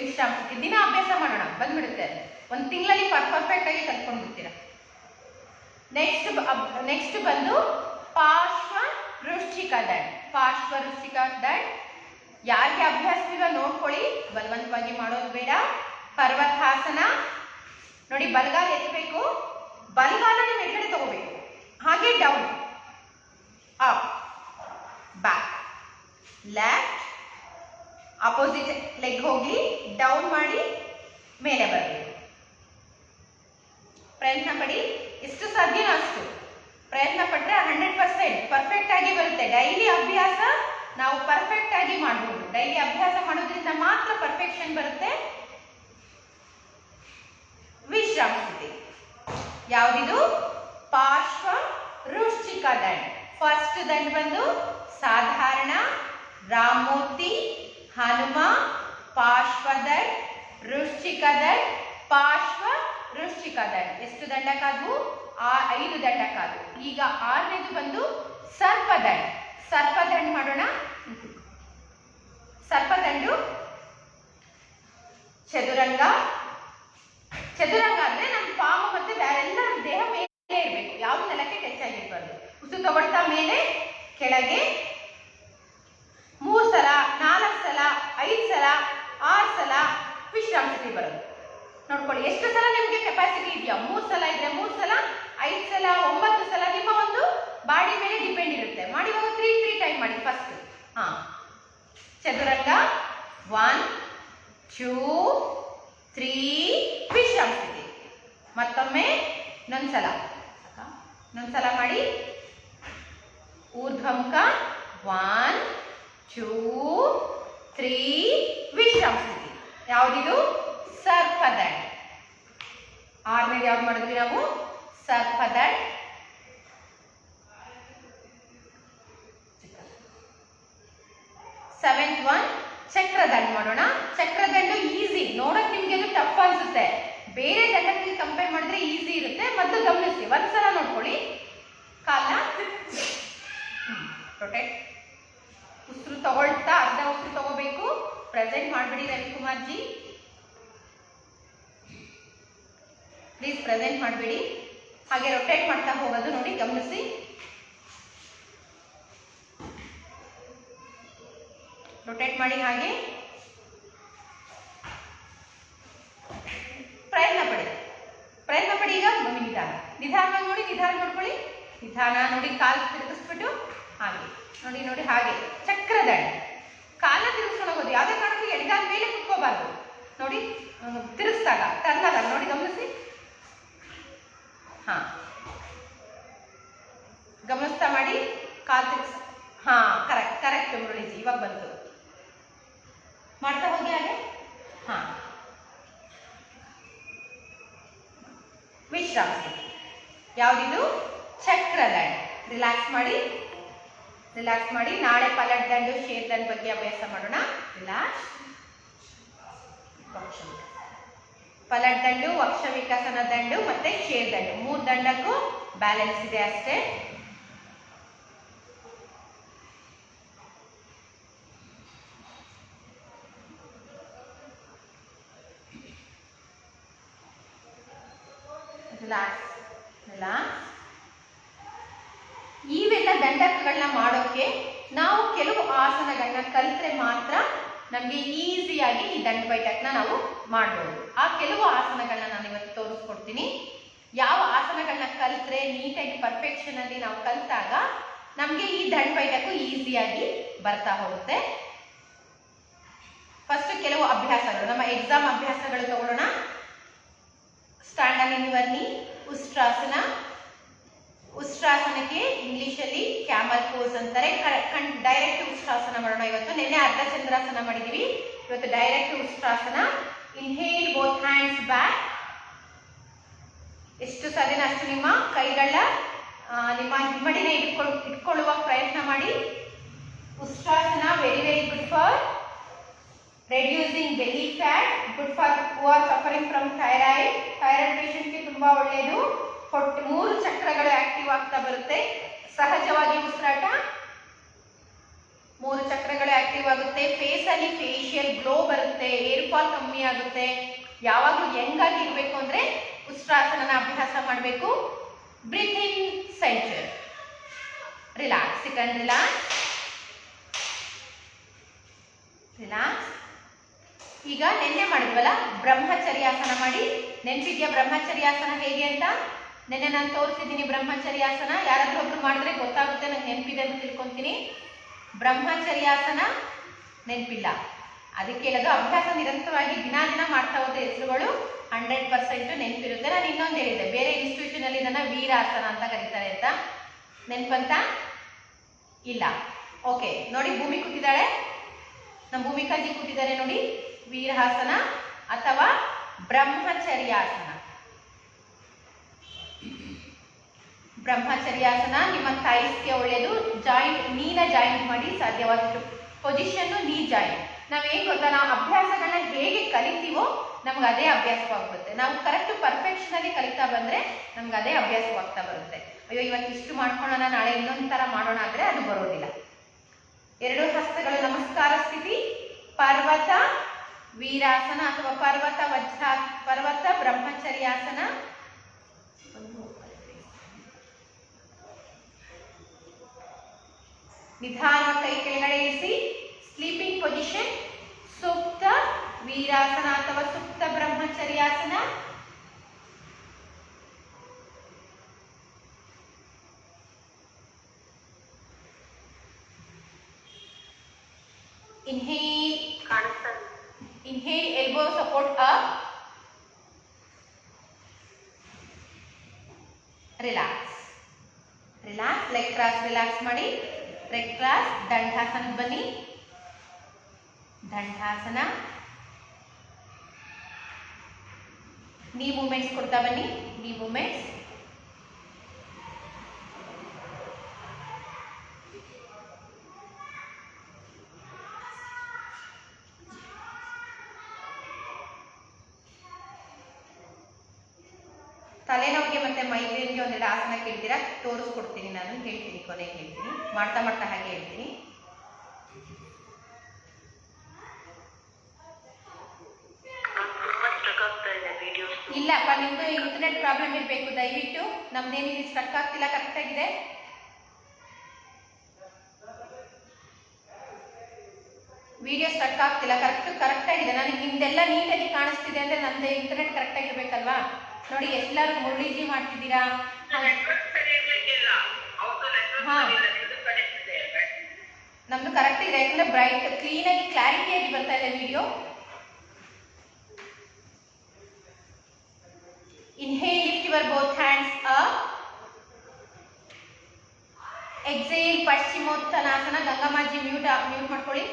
ವಿಶ್ರಾಮ ಸ್ಥಿತಿ ದಿನ ಅಭ್ಯಾಸ ಮಾಡೋಣ, ಬಂದ್ಬಿಡುತ್ತೆ. ಒಂದು ತಿಂಗಳಲ್ಲಿ ಪರ್ಫೆಕ್ಟ್ ಆಗಿ ಕಲ್ತ್ಕೊಂಡು ಬಿಡ್ತೀರಾ. ನೆಕ್ಸ್ಟ್ ಬಂದು ಪಾರ್ಶ್ವ ವೃಶ್ಚಿಕ ದಂಡ. ಪಾರ್ಶ್ವ ವೃಶ್ಚಿಕ ದಂಡ ಯಾರಿಗೆ ಅಭ್ಯಾಸವಿಲ್ಲ ನೋಡ್ಕೊಳ್ಳಿ, ಬಲವಂತವಾಗಿ ಮಾಡೋದು ಬೇಡ. ಪರ್ವತಾಸನ ನೋಡಿ, ಬಲಗಾಲ ಎತ್ತಬೇಕು, ಬಲಗಾಲ ನೀವು ಎಡಗಡೆ ತಗೋಬೇಕು, ಹಾಗೆ down, up, back, left, opposite leg ಹೋಗಿ ಡೌನ್ ಮಾಡಿ ಮೇಲೆ ಬರಬೇಕು. ಪ್ರಯತ್ನ ಪಡಿ, ಎಷ್ಟು ಸಾಧ್ಯನೋ ಅಷ್ಟು ಪ್ರಯತ್ನ ಪಟ್ಟರೆ 100% ಪರ್ಫೆಕ್ಟ್ ಆಗಿ ಬರುತ್ತೆ. ಡೈಲಿ ಅಭ್ಯಾಸ ನಾವು ಪರ್ಫೆಕ್ಟ್ ಆಗಿ ಮಾಡಬಹುದು. ಡೈಲಿ ಅಭ್ಯಾಸ ಮಾಡೋದ್ರಿಂದ ಮಾತ್ರ ಪರ್ಫೆಕ್ಷನ್ ಬರುತ್ತೆ. ವಿಶ್ರಾಮ ಸ್ಥಿತಿ ಯಾವುದಿದು? ಪಾರ್ಶ್ವ ವೃಶ್ಚಿಕ ದಂಡ. ಫಸ್ಟ್ ದಂಡ ಬಂದು ಸಾಧಾರಣ, ರಾಮಮೂರ್ತಿ, ಹನುಮ, ಪಾರ್ಶ್ವ ದಂಡ, ವೃಶ್ಚಿಕ ದಂಡ, ಪಾರ್ಶ್ವ ವೃಶ್ಚಿಕ ದಂಡ. ಎಷ್ಟು ದಂಡಕ್ಕಾದವು? 5 ದಂಡಕ್ಕಾದವು. ಈಗ 6ನೇದು ಬಂದು ಸರ್ಪದಂಡ. ಸರ್ಪದಂಡ ಮಾಡೋಣ. ಸರ್ಪದಂಡು ಚದುರಂಗ. ಚದುರಂಗ ಅಂದ್ರೆ ನಮ್ಮ ಪಾಮ ಮತ್ತೆ ಬೇರೆಲ್ಲ ದೇಹ ಮೇಲೆ ಇರಬೇಕು, ಯಾವ್ದು ನೆಲಕ್ಕೆ ಟಚ್ ಆಗಿರ್ಬಾರ್ದು. ಉಸಿರು ತಗೊಳ್ತಾ ಮೇಲೆ ಕೆಳಗೆ 3 ಸಲ, 4 ಸಲ, 5 ಸಲ, 6 ಸಲ ವಿಶ್ರಾಮ ಸ್ಥಿತಿ ಬರೋದು. ನೋಡ್ಕೊಳ್ಳಿ ಎಷ್ಟು ಸಲ ನಿಮಗೆ ಕೆಪಾಸಿಟಿ ಇದೆಯಾ. 3 ಸಲ ಇದ್ರೆ 3 ಸಲ, 5 ಸಲ, 9 ಸಲ ನಿಮ್ಮ ಒಂದು ಬಾಡಿ ಮೇಲೆ ಡಿಪೆಂಡ್ ಇರುತ್ತೆ. ಮಾಡಿ, ಇವಾಗ 3 ಟೈಮ್ ಮಾಡಿ. ಫಸ್ಟ್ ಚದುರಂಗ 1 2 3 ವಿಶ್ರಾಮ ಸ್ಥಿತಿ. ಮತ್ತೊಮ್ಮೆ ಇನ್ನೊಂದ್ಸಲ ಮಾಡಿ. ಊರ್ಧ್ವಮುಖ 1 2 3 ವಿಶ್ರಾಮ ಸ್ಥಿತಿ. ಯಾವುದಿದು? ಸರ್ಪದಂಡ. 6ನೇದು ಯಾವ್ದು ಮಾಡಿದ್ವಿ ನಾವು? ಸರ್ಪದಂಡ. 7th ಒನ್ ಚಕ್ರದಂಡ ಮಾಡೋಣ. ಚಕ್ರದಂಡ ಈಸಿ, ನೋಡಕ್ ನಿಮ್ಗೆ ಅದು ಟಫ್ ಅನ್ಸುತ್ತೆ. ಬೇರೆ ದಂಡಕ್ಕೆ ಕಂಪೇರ್ ಮಾಡಿದ್ರೆ ಈಸಿ ಇರುತ್ತೆ. ಮೊದಲು ಗಮನಿಸಿ, ಒಂದ್ಸಲ ನೋಡ್ಕೊಳ್ಳಿ. ಕಾಲ್ನ ರೊಟೇಟ್, ಉಸಿರು ತಗೊಳ್ತಾ ಅರ್ಧ ಉಸಿರು ತಗೋಬೇಕು. ಪ್ರೆಸೆಂಟ್ ಮಾಡ್ಬಿಡಿ ರವಿಕುಮಾರ್ ಜಿ, ಪ್ಲೀಸ್ ಪ್ರೆಸೆಂಟ್ ಮಾಡಬೇಡಿ. ಹಾಗೆ ರೊಟೇಟ್ ಮಾಡ್ತಾ ಹೋಗೋದು ನೋಡಿ, ಗಮನಿಸಿ. ರೊಟೇಟ್ ಮಾಡಿ ಹಾಗೆ. ಈಗ ನಿಧಾನ ನಿಧಾನವಾಗಿ ನೋಡಿ, ನಿಧಾನ ನೋಡ್ಕೊಳ್ಳಿ, ನಿಧಾನ ನೋಡಿ. ಕಾಲು ತಿರುಗಿಸ್ಬಿಟ್ಟು ಹಾಗೆ ನೋಡಿ, ನೋಡಿ ಹಾಗೆ ಚಕ್ರದಂಡ. ಕಾಲ ತಿರುಗಿಸ್ಕೊಂಡು ಹೋಗೋದು, ಯಾವುದೇ ಕಾರಣಕ್ಕೂ ಎಡಗಾಲ ಮೇಲೆ ಕುತ್ಕೋಬಾರ್ದು ನೋಡಿ. ತಿರುಗಿಸ್ದಾಗ ಟರ್ನಾದಾಗ ನೋಡಿ, ಗಮನಿಸಿ. ಹಾ, ಗಮನಿಸ್ತಾ ಮಾಡಿ. ಕಾಲು ತಿರುಗಿಸ್. ಹಾ, ಕರೆಕ್ಟ್ ಕರೆಕ್ಟ್ ಮುರಳೀಜಿ, ಇವಾಗ ಬಂತು. ಮಾಡ್ತಾ ಹೋಗಿ ಹಾಗೆ. ಹಾ, ವಿಶ್ರಾಂತಿ. ಯಾವುದಿದು? ಚಕ್ರದಂಡ. ರಿಲ್ಯಾಕ್ಸ್ ಮಾಡಿ, ರಿಲ್ಯಾಕ್ಸ್ ಮಾಡಿ. ನಾಳೆ ಪಲಟ್ ದಂಡು, ಶೇರ್ ದಂಡ್ ಬಗ್ಗೆ ಅಭ್ಯಾಸ ಮಾಡೋಣ. ರಿಲ್ಯಾಕ್ಸ್. ಪಲಟ್ ದಂಡು, ವಕ್ಷ ವಿಕಸನ ದಂಡು ಮತ್ತೆ ಶೇರ್ ದಂಡು, 3 ದಂಡಕ್ಕೂ ಬ್ಯಾಲೆನ್ಸ್ ಇದೆ ಅಷ್ಟೇ. Relax, relax. ಇವೆಲ್ಲ ದಂಡಕಗಳನ್ನ ಮಾಡೋಕೆ ನಾವು ಕೆಲವು ಆಸನಗಳನ್ನ ಕಲಿತ್ರೆ ಮಾತ್ರ ನಮಗೆ ಈಸಿಯಾಗಿ ಈ ದಂಡ ಬೈಠಕ್ನ ನಾವು ಮಾಡ್ಬೋದು. ಆ ಕೆಲವು ಆಸನಗಳನ್ನ ನಾನು ಇವತ್ತು ತೋರಿಸ್ಕೊಡ್ತೀನಿ. ಯಾವ ಆಸನಗಳನ್ನ ಕಲಿತ್ರೆ ನೀಟಾಗಿ ಪರ್ಫೆಕ್ಷನ್ ಅಲ್ಲಿ ನಾವು ಕಲಿತಾಗ ನಮಗೆ ಈ ದಂಡ ಬೈಠಕ್ಕೂ ಈಸಿಯಾಗಿ ಬರ್ತಾ ಹೋಗುತ್ತೆ. ಫಸ್ಟ್ ಕೆಲವು ಅಭ್ಯಾಸಗಳು, ನಮ್ಮ ಎಕ್ಸಾಮ್ ಅಭ್ಯಾಸಗಳು ತಗೊಳ್ಳೋಣ. ಸ್ಟ್ಯಾಂಡ್ ಆನ್ ಯುವರ್ ನೀ, ಉಷ್ಟ್ರಾಸನ. ಉಷ್ಟ್ರಾಸನಕ್ಕೆ ಇಂಗ್ಲಿಷ್ ಅಲ್ಲಿ ಕ್ಯಾಮಲ್ ಪೋಸ್ ಅಂತಾರೆ. ಡೈರೆಕ್ಟ್ ಉಷ್ಟ್ರಾಸನ ಮಾಡೋಣ ಇವತ್ತು. ನಿನ್ನೆ ಅರ್ಧ ಚಂದ್ರಾಸನ ಮಾಡಿದೀವಿ, ಇವತ್ತು direct ustrasana. Inhale both hands back. ಎಷ್ಟು ಸಾಧ್ಯನ ಅಷ್ಟು ನಿಮ್ಮ ಕೈಗಳ ನಿಮ್ಮ ಹಿಮ್ಮಡಿನ ಇಟ್ಕೊಳ್ಳುವ ಪ್ರಯತ್ನ ಮಾಡಿ. ಉಷ್ಟ್ರಾಸನ very very good for reducing belly fat, good for who are suffering from thyroid. Thyroid ಪೇಷಂಟ್ಗೆ ತುಂಬಾ ಒಳ್ಳೆಯದು. 3 ಚಕ್ರಗಳು ಆಕ್ಟಿವ್ ಆಗ್ತಾ ಬರುತ್ತೆ. ಸಹಜವಾಗಿ ಉಸಿರಾಟ 3 ಚಕ್ರಗಳು ಆಕ್ಟಿವ್ ಆಗುತ್ತೆ. ಫೇಸ್ ಅಲ್ಲಿ ಫೇಶಿಯಲ್ ಗ್ಲೋ ಬರುತ್ತೆ, ಏರ್ ಫಾಲ್ ಕಮ್ಮಿ ಆಗುತ್ತೆ. ಯಾವಾಗಲೂ ಯಂಗ್ ಆಗಿ ಇರಬೇಕು ಅಂದ್ರೆ ಉಷ್ಟ್ರಾಸನ ಅಭ್ಯಾಸ ಮಾಡಬೇಕು. Breathe in centre, relax, sit and relax, relax. ಈಗ ನಿನ್ನೆ ಮಾಡಿದ್ವಲ್ಲ ಬ್ರಹ್ಮಚರ್ಯಾಸನ ಮಾಡಿ. ನೆನ್ಪಿದ್ಯಾ ಬ್ರಹ್ಮಚರ್ಯಾಸನ ಹೇಗೆ ಅಂತ? ನಿನ್ನೆ ನಾನು ತೋರಿಸಿದ್ದೀನಿ ಬ್ರಹ್ಮಚರ್ಯಾಸನ. ಯಾರಾದ್ರೂ ಒಬ್ರು ಮಾಡಿದ್ರೆ ಗೊತ್ತಾಗುತ್ತೆ, ನಂಗೆ ನೆನಪಿದೆ ಅಂತ ತಿಳ್ಕೊಂತೀನಿ. ಬ್ರಹ್ಮಚರ್ಯಾಸನ ನೆನಪಿಲ್ಲ, ಅದಕ್ಕೆ ಹೇಳೋದು ಅಭ್ಯಾಸ ನಿರಂತರವಾಗಿ ದಿನ ದಿನ ಮಾಡ್ತಾ ಹೋದ ಹೆಸರುಗಳು 100% ನೆನಪಿರುತ್ತೆ. ನಾನು ಇನ್ನೊಂದು ಹೇಳಿದ್ದೆ, ಬೇರೆ ಇನ್ಸ್ಟಿಟ್ಯೂಷನ್ ಅಲ್ಲಿ ಇದನ್ನ ವೀರಾಸನ ಅಂತ ಕರೀತಾರೆ ಅಂತ. ನೆನಪಂತ ಇಲ್ಲ? ಓಕೆ, ನೋಡಿ ಭೂಮಿ ಕೂತಿದ್ದಾಳೆ, ನಮ್ಮ ಭೂಮಿಕಾಜಿ ಕೂತಿದ್ದಾರೆ ನೋಡಿ. ವೀರಾಸನ ಅಥವಾ ಬ್ರಹ್ಮಚರ್ಯಾಸನ. ಬ್ರಹ್ಮಚರ್ಯಾಸನ ನಿಮ್ಮ ಥೈಸ್ಗೆ ಒಳ್ಳೆಯದು. ಜಾಯಿಂಟ್, ನೀನ ಜಾಯಿಂಟ್ ಮಾಡಿ ಸಾಧ್ಯವಾದಷ್ಟು. ಪೊಸಿಷನ್ ನೀ ಜಾಯಿಂಟ್. ನಾವೇನು ಗೊತ್ತಾ, ನಾವು ಅಭ್ಯಾಸಗಳನ್ನ ಹೇಗೆ ಕಲಿತೀವೋ ನಮ್ಗೆ ಅದೇ ಅಭ್ಯಾಸವಾಗುತ್ತೆ. ನಾವು ಕರೆಕ್ಟ್ ಪರ್ಫೆಕ್ಷನ್ ಅಲ್ಲಿ ಕಲಿತಾ ಬಂದ್ರೆ ನಮ್ಗೆ ಅದೇ ಅಭ್ಯಾಸವಾಗ್ತಾ ಬರುತ್ತೆ. ಅಯ್ಯೋ ಇವತ್ತು ಇಷ್ಟು ಮಾಡ್ಕೊಳ್ಳೋಣ, ನಾಳೆ ಇನ್ನೊಂದು ತರ ಮಾಡೋಣ ಅಂದ್ರೆ ಅದು ಬರೋದಿಲ್ಲ. 2 ಹಸ್ತಗಳು ನಮಸ್ಕಾರ ಸ್ಥಿತಿ. ಪರ್ವತ ವೀರಾಸನ ಅಥವಾ ಪರ್ವತ ಪರ್ವತ ಬ್ರಹ್ಮಚರ್ಯಾಸನ. ನಿಧಾನ ಕೈ ಕೆಳಗಡೆ ಇರಿಸಿ. ಸ್ಲೀಪಿಂಗ್ ಪೊಸಿಷನ್, ಸುಪ್ತ ವೀರಾಸನ ಅಥವಾ ಸುಪ್ತ ಬ್ರಹ್ಮಚರ್ಯಾಸನ. Inhale, elbow support up. Relax, relax. Leg cross relax ಮಾಡಿ. leg cross. ದಂಡಾಸನ ಬನ್ನಿ. ದಂಡಾಸನ. knee movements ಕೊಡ್ತಾ ಬನ್ನಿ. knee movements. ತಲೆನೋವಿಗೆ ಮತ್ತೆ ಮೈಗ್ರೇನ್ಗೆ ಒಂದೆರಡು ಆಸನ ಕೇಳ್ತೀರಾ, ತೋರಿಸ್ಕೊಡ್ತೀನಿ, ನಾನು ಹೇಳ್ತೀನಿ, ಕೊನೆಗೆ ಹೇಳ್ತೀನಿ. ಮಾಡ್ತಾ ಮಾಡ್ತಾ ಹಾಗೆ ಹೇಳ್ತೀನಿ. ಇಲ್ಲಪ್ಪ, ನಿಮ್ದು ಇಂಟರ್ನೆಟ್ ಪ್ರಾಬ್ಲಮ್ ಇರಬೇಕು ದಯವಿಟ್ಟು. ನಮ್ದೇನಿದೆ ಸ್ಟ್ರಕ್ ಆಗ್ತಿಲ್ಲ, ಕರೆಕ್ಟ್ ಆಗಿದೆ. ವಿಡಿಯೋ ಸ್ಟ್ರಕ್ ಆಗ್ತಿಲ್ಲ, ಕರೆಕ್ಟ್ ಆಗಿದೆ. ನನಗೆ ನಿಮ್ದೆಲ್ಲ ನೀಟಾಗಿ ಕಾಣಿಸ್ತಿದೆ ಅಂದ್ರೆ ನಂದು ಇಂಟರ್ನೆಟ್ ಕರೆಕ್ಟ್ ಆಗಿರ್ಬೇಕಲ್ವಾ? ನೋಡಿ ಎಲ್ಲರೂ ಮುರಳೀಜಿ ಮಾಡ್ತಿದ್ದೀರಾ. ಹಾ, ನಮ್ದು ಕರೆಕ್ಟ್ ಇದೆ, ಯಾಕಂದ್ರೆ ಬ್ರೈಟ್ ಕ್ಲೀನಾಗಿ ಕ್ಲಾರಿಟಿಯಾಗಿ ಬರ್ತಾ ಇದೆ video. Inhale, lift your both hands up. Exhale, Paschimottanasana. ಗಂಗಮ್ಮಾಜಿ ಮ್ಯೂಟ್ ಮಾಡ್ಕೊಳ್ಳಿ.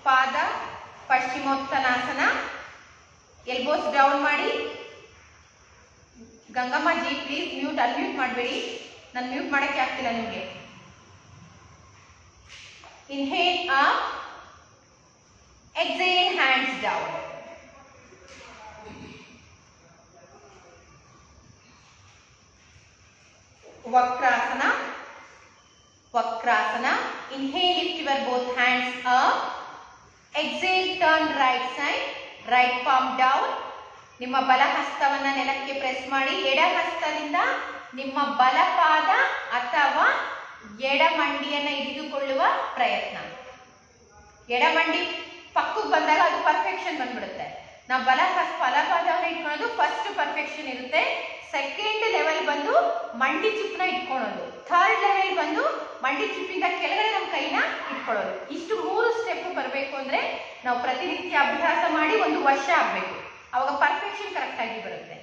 ಪಾದ ಪಶ್ಚಿಮೋತ್ತನಾಸನ. ಎಲ್ಬೋಸ್ ಡೌನ್ ಮಾಡಿ. ಗಂಗಮ್ಮಾಜಿ ಪ್ಲೀಸ್ ಅನ್ಮ್ಯೂಟ್ ಮಾಡಬೇಡಿ, ನಾನು ಮ್ಯೂಟ್ ಮಾಡಕ್ಕೆ ಆಗ್ತಿಲ್ಲ ನಿಮಗೆ. Inhale up. Exhale, hands down. Vakrasana. Inhale, lift your both hands up. Exhale, turn right side, right palm down. ನಿಮ್ಮ ಬಲ ಹಸ್ತವನ್ನ ನೆಲಕ್ಕೆ ಪ್ರೆಸ್ ಮಾಡಿ. ಎಡ ಹಸ್ತದಿಂದ ನಿಮ್ಮ ಬಲಪಾದ ಅಥವಾ ಎಡಮಂಡಿಯನ್ನು ಹಿಡಿದುಕೊಳ್ಳುವ ಪ್ರಯತ್ನ. ಎಡಮಂಡಿ ಪಕ್ಕಕ್ಕೆ ಬಂದಾಗ ಅದು ಪರ್ಫೆಕ್ಷನ್ ಬಂದ್ಬಿಡುತ್ತೆ. ನಾವು ಬಲಪಾದವನ್ನು ಇಟ್ಕೊಳ್ಳೋದು ಫಸ್ಟ್ ಪರ್ಫೆಕ್ಷನ್ ಇರುತ್ತೆ. ಸೆಕೆಂಡ್ ಲೆವೆಲ್ ಬಂದು ಮಂಡಿ ಚಿಪ್ಪನ್ನ ಇಟ್ಕೊಳ್ಳೋದು. ಥರ್ಡ್ ಲೆವೆಲ್ ಬಂದು ಮಂಡಿ ಚಿಪ್ಪಿಂದ ಕೆಳಗಡೆ ನಮ್ಮ ಕೈನ ಇಟ್ಕೊಳ್ಳೋದು. ಇಷ್ಟು 3 ಸ್ಟೆಪ್ ಬರಬೇಕು ಅಂದ್ರೆ ನಾವು ಪ್ರತಿನಿತ್ಯ ಅಭ್ಯಾಸ ಮಾಡಿ ಒಂದು ವರ್ಷ ಆಗಬೇಕು. ಅವಾಗ ಪರ್ಫೆಕ್ಷನ್ ಕರೆಕ್ಟ್ ಆಗಿ ಬರುತ್ತೆ.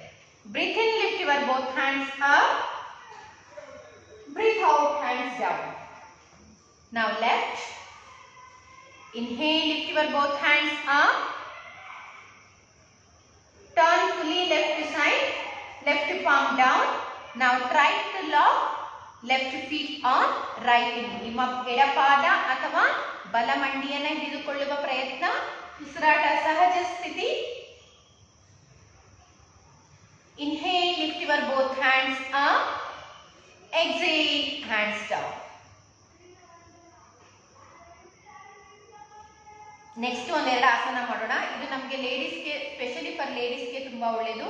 Breathe in, lift your both hands up. Breathe out, hands down. Now left. Inhale, lift your both hands up. Turn fully left side, left palm down. Now try to lock left feet on right knee. ನಿಮ್ಮ ಎಡಪಾದ ಅಥವಾ ಬಲಮಂಡಿಯನ್ನು ಹಿಡಿದುಕೊಳ್ಳುವ ಪ್ರಯತ್ನ. ಉಸಿರಾಟ ಸಹಜ ಸ್ಥಿತಿ. Inhale, lift your both hands up. Exhale, hands down. Next ಒಂದೆರಡು ಆಸನ ಮಾಡೋಣ. ಇದು ನಮಗೆ ಲೇಡೀಸ್ಗೆ, ಸ್ಪೆಷಲಿ ಫಾರ್ ಲೇಡೀಸ್ಗೆ ತುಂಬ ಒಳ್ಳೆಯದು.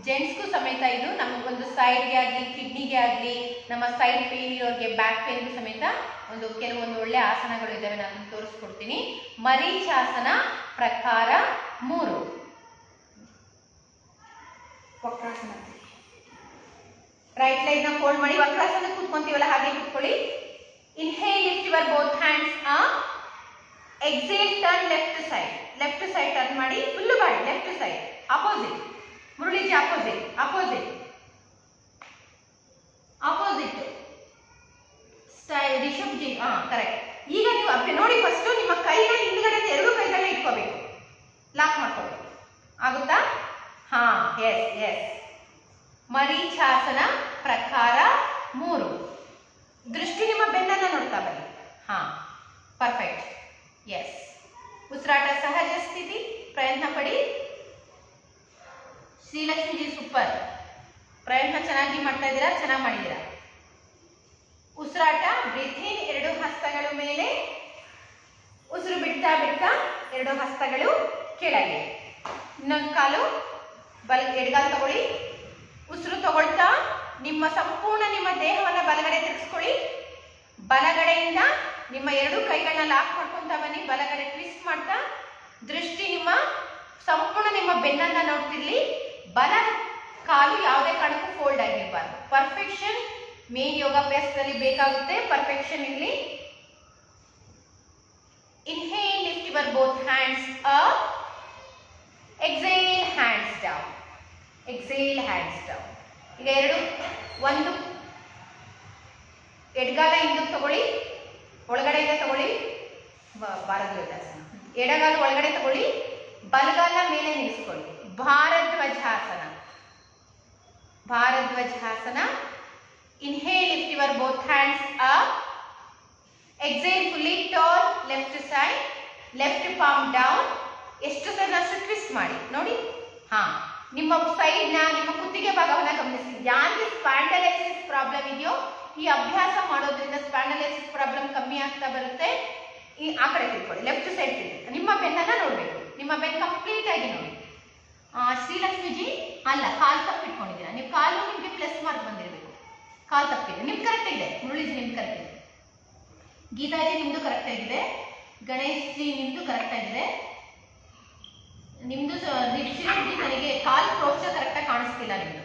ಜೆಂಟ್ಸ್ಗೂ ಸಮೇತ ಇದು ನಮಗೊಂದು ಸೈಡ್ಗೆ ಆಗಲಿ, ಕಿಡ್ನಿಗೆ ಆಗಲಿ, ನಮ್ಮ ಸೈಡ್ ಪೇನ್ ಇರೋರಿಗೆ, ಬ್ಯಾಕ್ ಪೇನ್ಗೂ ಸಮೇತ ಕೆಲವೊಂದು ಒಳ್ಳೆ ಆಸನಗಳು ಇದ್ದಾವೆ, ನಾನು ತೋರಿಸ್ಕೊಡ್ತೀನಿ. ಮರೀಚಾಸನ ಪ್ರಕಾರ 3. ವಕ್ರಾಸನ. ರೈಟ್ ಲೆಗ್ ನ ಫೋಲ್ಡ್ ಮಾಡಿ ವಕ್ರಾಸನ ಕೂತ್ಕೊಂತೀವಲ್ಲ ಹಾಗೆ ಕೂತ್ಕೊಳ್ಳಿ. Inhale, lift your both hands up. Exhale, turn left side. Left side turn ಮಾಡಿ, ಫುಲ್ ಮಾಡಿ ಲೆಫ್ಟ್ ಸೈಡ್. ಅಪೋಸಿಟ್. ಮುರಳೀಜಿ ಅಪೋಸಿಟ್. ರಿಷಬ್ ಜಿ ಕರೆಕ್ಟ್. ಈಗ ನೀವು ನೋಡಿ, ಫಸ್ಟ್ ನಿಮ್ಮ ಕೈನ ಹಿಂದ್ಗಡೆ 2 ಕೈಗಳನ್ನ ಇಟ್ಕೋಬೇಕು, ಲಾಕ್ ಮಾಡ್ಕೋಬೇಕು. ಆಗುತ್ತಾ? ಹಾ, ಎಸ್. ಮರೀಚಾಸನ ಪ್ರಕಾರ 3. ದೃಷ್ಟಿ ನಿಮ್ಮ ಬೆನ್ನನ್ನ ನೋಡ್ತಾ ಬನ್ನಿ. ಹಾ, ಪರ್ಫೆಕ್ಟ್. ಎಸ್. ಉಸಿರಾಟ ಸಹಜ ಸ್ಥಿತಿ, ಪ್ರಯತ್ನ ಪಡಿ. ಶ್ರೀಲಕ್ಷ್ಮೀಜಿ ಸೂಪರ್, ಪ್ರಯತ್ನ ಚೆನ್ನಾಗಿ ಮಾಡ್ತಾ ಇದ್ದೀರಾ, ಚೆನ್ನಾಗಿ ಮಾಡಿದ್ದೀರಾ. ಉಸಿರಾಟ, ಬ್ರೀತ್ ಇನ್, 2 ಹಸ್ತಗಳ ಮೇಲೆ. ಉಸಿರು ಬಿಡ್ತಾ 2 ಹಸ್ತಗಳು ಕೆಳಗೆ. ಇನ್ನೊಂದು ಕಾಲು ಎಡಗಾಲು ತಗೊಳ್ಳಿ. ಉಸಿರು ತಗೊಳ್ತಾ ಸಂಪೂರ್ಣ ನಿಮ್ಮ ದೇಹವನ್ನು ಬಲಗಡೆ ತಿರುಗಿಸ್ಕೊಳ್ಳಿ. ಬಲಗಡೆಯಿಂದ ನಿಮ್ಮ 2 ಕೈಗಳನ್ನ ಲಾಕ್ ಮಾಡ್ಕೊಂತ ಬನ್ನಿ. ಬಲಗಡೆ ಟ್ವಿಸ್ಟ್ ಮಾಡ್ತಾ ದೃಷ್ಟಿ ಸಂಪೂರ್ಣ ನಿಮ್ಮ ಬೆನ್ನನ್ನ ನೋಡ್ತಿರ್ಲಿ. ಬಲ ಕಾಲು ಯಾವುದೇ ಕಾರಣಕ್ಕೂ ಫೋಲ್ಡ್ ಆಗಿರಬಾರ್ದು. ಪರ್ಫೆಕ್ಷನ್ ಮೇನ್ ಯೋಗಾಭ್ಯಾಸದಲ್ಲಿ ಬೇಕಾಗುತ್ತೆ, ಪರ್ಫೆಕ್ಷನ್ ಇರಲಿ. Inhale, lift your both hands up. Exhale, hands down. ಈಗ 1 ಎಡಗಾಲ ಹಿಂದಕ್ಕೆ ತಗೊಳ್ಳಿ, ಒಳಗಡೆಯಿಂದ ತಗೊಳ್ಳಿ. ಭಾರದ್ವಾಜಾಸನ. ಎಡಗಾಲ ಒಳಗಡೆ ತಗೊಳ್ಳಿ, ಬಲಗಾಲ ಮೇಲೆ ನಿಲ್ಲಿಸ್ಕೊಳ್ಳಿ. ಭಾರದ್ವಾಜಾಸನ. Inhale, lift your both hands up. Exhale, fully turn left side, left palm down. ಎಷ್ಟು ಸಲ ಟ್ವಿಸ್ಟ್ ಮಾಡಿ ನೋಡಿ. ಹಾ, ನಿಮ್ಮ ಸೈಡ್ ನಿಮ್ಮ ಕುತ್ತಿಗೆ ಭಾಗವನ್ನ ಗಮನಿಸಿ. ಯಾರಿಗೆ ಸ್ಪಾಂಡಲೈಸಿಸ್ ಪ್ರಾಬ್ಲಮ್ ಇದೆಯೋ ಈ ಅಭ್ಯಾಸ ಮಾಡೋದ್ರಿಂದ ಸ್ಪಾಂಡಲೈಸಿಸ್ ಪ್ರಾಬ್ಲಮ್ ಕಮ್ಮಿ ಆಗ್ತಾ ಬರುತ್ತೆ. ಆ ಕಡೆ ತಿಳ್ಕೊಳ್ಳಿ, ಲೆಫ್ಟ್ ಸೈಡ್ ತಿಳ್ಕೊಳ್ಳಿ. ನಿಮ್ಮ ಬೆನ್ನನ್ನ ನೋಡ್ಬೇಕು, ನಿಮ್ಮ ಬೆನ್ನು ಕಂಪ್ಲೀಟ್ ಆಗಿ ನೋಡಿ. ಶ್ರೀಲಕ್ಷ್ಮೀಜಿ ಅಲ್ಲ, ಕಾಲು ತಪ್ಪಿಟ್ಕೊಂಡಿದ್ದೀರಾ ನೀವು. ಕಾಲು ನಿಮಗೆ ಪ್ಲಸ್ ಮಾರ್ಕ್ ಬಂದಿರಬೇಕು, ಕಾಲು ತಪ್ಪಿದೆ. ನಿಮ್ಗೆ ಕರೆಕ್ಟ್ ಇದೆ. ಮುರಳೀಜಿ ನಿಮ್ಗೆ ಕರೆಕ್ಟ್ ಇದೆ. ಗೀತಾಜಿ ನಿಮ್ದು ಕರೆಕ್ಟ್ ಆಗಿದೆ. ಗಣೇಶ್ ಜಿ ನಿಮ್ದು ಕರೆಕ್ಟ್ ಆಗಿದೆ. ನಿಮ್ದು ದೀಕ್ಷಿತ್ ಜಿ ನನಗೆ ಕಾಲ್ ಪ್ರೋಸ್ಟರ್ ಕರೆಕ್ಟ್ ಆಗಿ ಕಾಣಿಸ್ತಿಲ್ಲ ನಿಮ್ದು.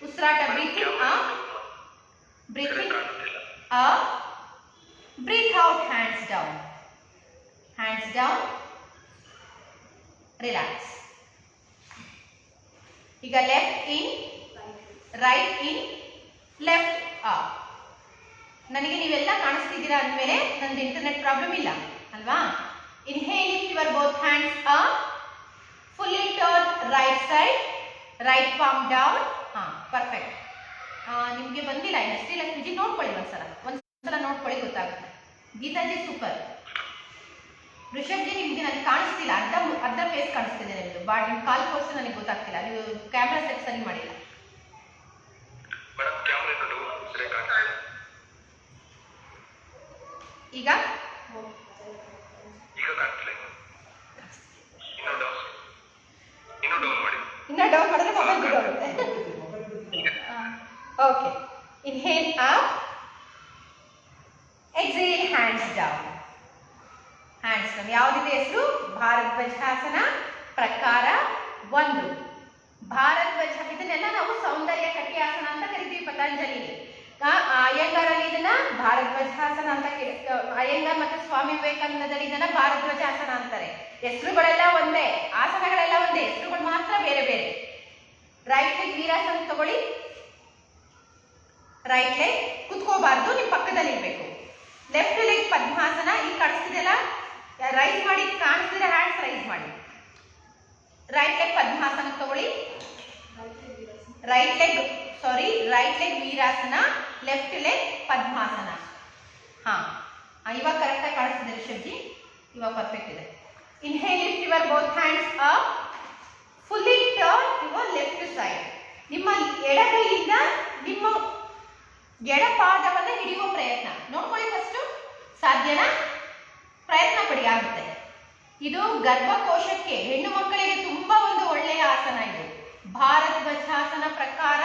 ಉಸಿರಾಟ breathing breathing breathe out, hands down, relax. ಈಗ left in, right in, left up. ನನಗೆ ನೀವೆಲ್ಲ ಕಾಣಿಸ್ತಿದ್ದೀರಾ ಅಂದಮೇಲೆ ನಂದು ಇಂಟರ್ನೆಟ್ ಪ್ರಾಬ್ಲಮ್ ಇಲ್ಲ ಅಲ್ವಾ? Inhale, lift your both hands up, fully turn right side, right palm down. Perfect. ನಿಮಗೆ ಬಂದಿಲ್ಲ ಶ್ರೀ ಲಕ್ಷ್ಮೀಜಿ, ನೋಡ್ಕೊಳ್ಳಿ ಒಂದ್ಸಲ ನೋಡ್ಕೊಳ್ಳಿ, ಗೊತ್ತಾಗುತ್ತೆ. ಗೀತಾಜಿ ಸೂಪರ್. ಋಷಭ್ ಜಿ ನಿಮ್ಗೆ ನನಗೆ ಕಾಣಿಸ್ತಿಲ್ಲ, ಅರ್ಧ ಫೇಸ್ ಕಾಣಿಸ್ತಿದೆ ನಿಮ್ದು. ನಿಮ್ಮ ಕಾಲ್ ಪೋಸ್ಟ್ ನನಗೆ ಗೊತ್ತಾಗ್ತಿಲ್ಲ, ನೀವು ಕ್ಯಾಮ್ರಾ ಸೆಟ್ ಸರಿ ಮಾಡಿಲ್ಲ. ಈಗ ಇನ್ನ ಡೌನ್ ಮಾಡಿದ್ರೆ ಮೊಬೈಲ್ ಬಿಡೋಗುತ್ತೆ. Okay, inhale up, exhale hands down. Hands down. ಯಾವುದಿದೆ ಹೆಸರು? ಭಾರದ್ವಾಜಾಸನ ಪ್ರಕಾರ 1. ಭಾರದ್ವಾಜ, ಇದನ್ನೆಲ್ಲ ನಾವು ಸೌಂದರ್ಯ ಕಟಿಯಾಸನ ಅಂತ ಕರಿತೀವಿ ಪತಂಜಲಿಲಿ. ಅಯ್ಯಂಗಾರಲ್ಲಿ ಇದನ್ನ ಭಾರದ್ವಾಜಾಸನ ಅಂತ, ಅಯ್ಯಂಗಾರ್ ಮತ್ತು ಸ್ವಾಮಿ ವಿವೇಕಾನಂದದಲ್ಲಿ ಇದನ್ನ ಭಾರದ್ವಾಜಾಸನ ಅಂತಾರೆ. ಹೆಸರುಗಳೆಲ್ಲ ಒಂದೇ, ಆಸನಗಳೆಲ್ಲ ಒಂದೇ, ಹೆಸರುಗಳು ಮಾತ್ರ ಬೇರೆ ಬೇರೆ. ರೈಟ್ ಲೆಗ್ ವೀರಾಸನ ತಗೊಳ್ಳಿ. ರೈಟ್ ಲೆಗ್ ಕುತ್ಕೋಬಾರ್ದು, ನಿಮ್ ಪಕ್ಕದಲ್ಲಿ ಇರ್ಬೇಕು. ಲೆಫ್ಟ್ ಲೆಗ್ ಪದ್ಮಾಸನ. ಈಗ ಕಾಣಿಸ್ತಿದೆಯಲ್ಲ, ರೈಸ್ ಮಾಡಿ, ಕಾಣಿಸ್ತಿದ್ರೆ ಹ್ಯಾಂಡ್ಸ್ ರೈಸ್ ಮಾಡಿ. ರೈಟ್ ಲೆಗ್ ಪದ್ಮಾಸನ ತಗೊಳ್ಳಿ. ರೈಟ್ ಲೆಗ್ ವೀರಾಸನ, ಲೆಫ್ಟ್ ಲೆಗ್ ಪದ್ಮಾಸನ. ಇವಾಗ ಕರೆಕ್ಟಾಗಿ ಕಾಣಿಸ್ತಿದೆ ರಿಷಬ್ ಜಿ, ಇವಾಗ ಪರ್ಫೆಕ್ಟ್ ಇದೆ. Inhale, lift your both hands up, fully turn your left side. ನಿಮ್ಮ ಎಡಗೈಯಿಂದ ನಿಮ್ಮ ಎಡಪಾದವನ್ನು ಹಿಡಿಯುವ ಪ್ರಯತ್ನ ನೋಡ್ಕೊಳ್ಳಿ. ಫಸ್ಟ್ ಸಾಧ್ಯನಾ? ಪ್ರಯತ್ನ ಪಡಿ, ಆಗುತ್ತೆ. ಇದು ಗರ್ಭಕೋಶಕ್ಕೆ, ಹೆಣ್ಣು ಮಕ್ಕಳಿಗೆ ತುಂಬಾ ಒಂದು ಒಳ್ಳೆಯ ಆಸನ ಇದು. ಭಾರದ್ವಾಜಾಸನ ಪ್ರಕಾರ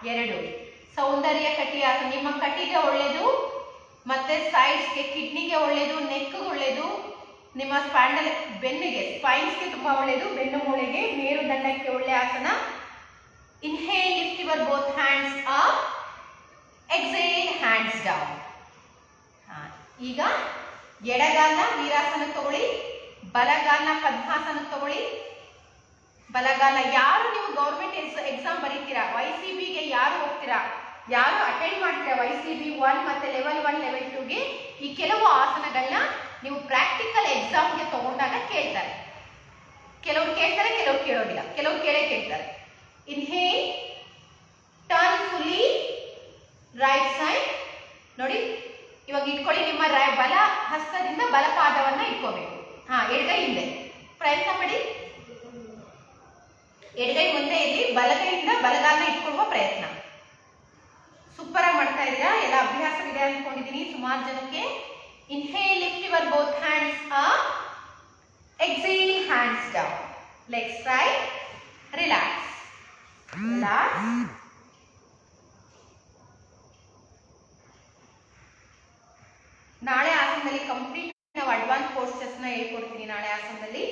2. ಸೌಂದರ್ಯ ಕಟಿಯಾಸನ, ನಿಮ್ಮ ಕಟಿಗೆ ಒಳ್ಳೆಯದು, ಮತ್ತೆ ಸೈಡ್ಸ್ಗೆ, ಕಿಡ್ನಿಗೆ ಒಳ್ಳೆಯದು, ನೆಕ್ಗೆ ಒಳ್ಳೆಯದು, ನಿಮ್ಮ ಸ್ಪ್ಯಾಂಡಲ್ ಬೆನ್ನಿಗೆ, ಸ್ಪೈನ್ಸ್ಗೆ ತುಂಬಾ ಒಳ್ಳೆಯದು, ಬೆನ್ನು ಮೂಳೆಗೆ, ಮೇರುದಂಡಕ್ಕೆ ಒಳ್ಳೆಯ ಆಸನ. Inhale, lift your both hands up, exhale hands down. ಈಗ ಎಡಗಾಲ ವೀರಾಸನ ತಗೊಳ್ಳಿ, ಬಲಗಾಲ ಪದ್ಮಾಸನ ತಗೊಳ್ಳಿ. ಬಲಗಾಲ, ಯಾರು ನೀವು ಗೌರ್ಮೆಂಟ್ ಎಕ್ಸಾಮ್ ಬರೀತೀರಾ, YCBಗೆ ಯಾರು ಹೋಗ್ತೀರಾ, ಯಾರು ಅಟೆಂಡ್ ಮಾಡ್ತೀರಾ YCB 1 ಮತ್ತೆ ಲೆವೆಲ್ 1 ಲೆವೆಲ್ 2ಗೆ, ಈ ಕೆಲವು ಆಸನಗಳನ್ನ ನೀವು ಪ್ರಾಕ್ಟಿಕಲ್ ಎಕ್ಸಾಮ್ಗೆ ತಗೊಂಡಾಗ ಕೇಳ್ತಾರೆ. ಕೆಲವ್ರು ಕೇಳ್ತಾರೆ, ಕೆಲವ್ರು ಕೇಳೋದಿಲ್ಲ, ಕೆಲವ್ರು ಕೇಳ್ತಾರೆ. Inhale, turn fully right side. ನೋಡಿ, ಇವಾಗ ಇಟ್ಕೊಳ್ಳಿ. ನಿಮ್ಮ ಬಲ ಹಸ್ತದಿಂದ ಬಲಪಾದವನ್ನ ಇಟ್ಕೋಬೇಕು. ಎಡಗೈ ಹಿಂದೆ ಪ್ರಯತ್ನ ಪಡಿ. ಎಡಗೈ ಮುಂದೆ ಇರಲಿ, ಬಲಗೈಯಿಂದ ಬಲಗಾಲ ಇಟ್ಕೊಳ್ಳುವ ಪ್ರಯತ್ನ. ಸೂಪರ್ ಆಗಿ ಮಾಡ್ತಾ ಇದ್ದೀರಾ, ಎಲ್ಲ ಅಭ್ಯಾಸವಿದೆ ಅನ್ಕೊಂಡಿದ್ದೀನಿ ಸುಮಾರು ಜನಕ್ಕೆ. Inhale, lift your both hands up, exhale hands down, leg straight, relax. ನಾಳೆ ಆಸನದಲ್ಲಿ ಕಂಪ್ಲೀಟ್ ನಾವು ಅಡ್ವಾನ್ಸ್ ಪೋಸ್ಟರ್ಸ್ ನ ಹೇಳ್ಕೊಡ್ತೀನಿ. ನಾಳೆ ಆಸನದಲ್ಲಿ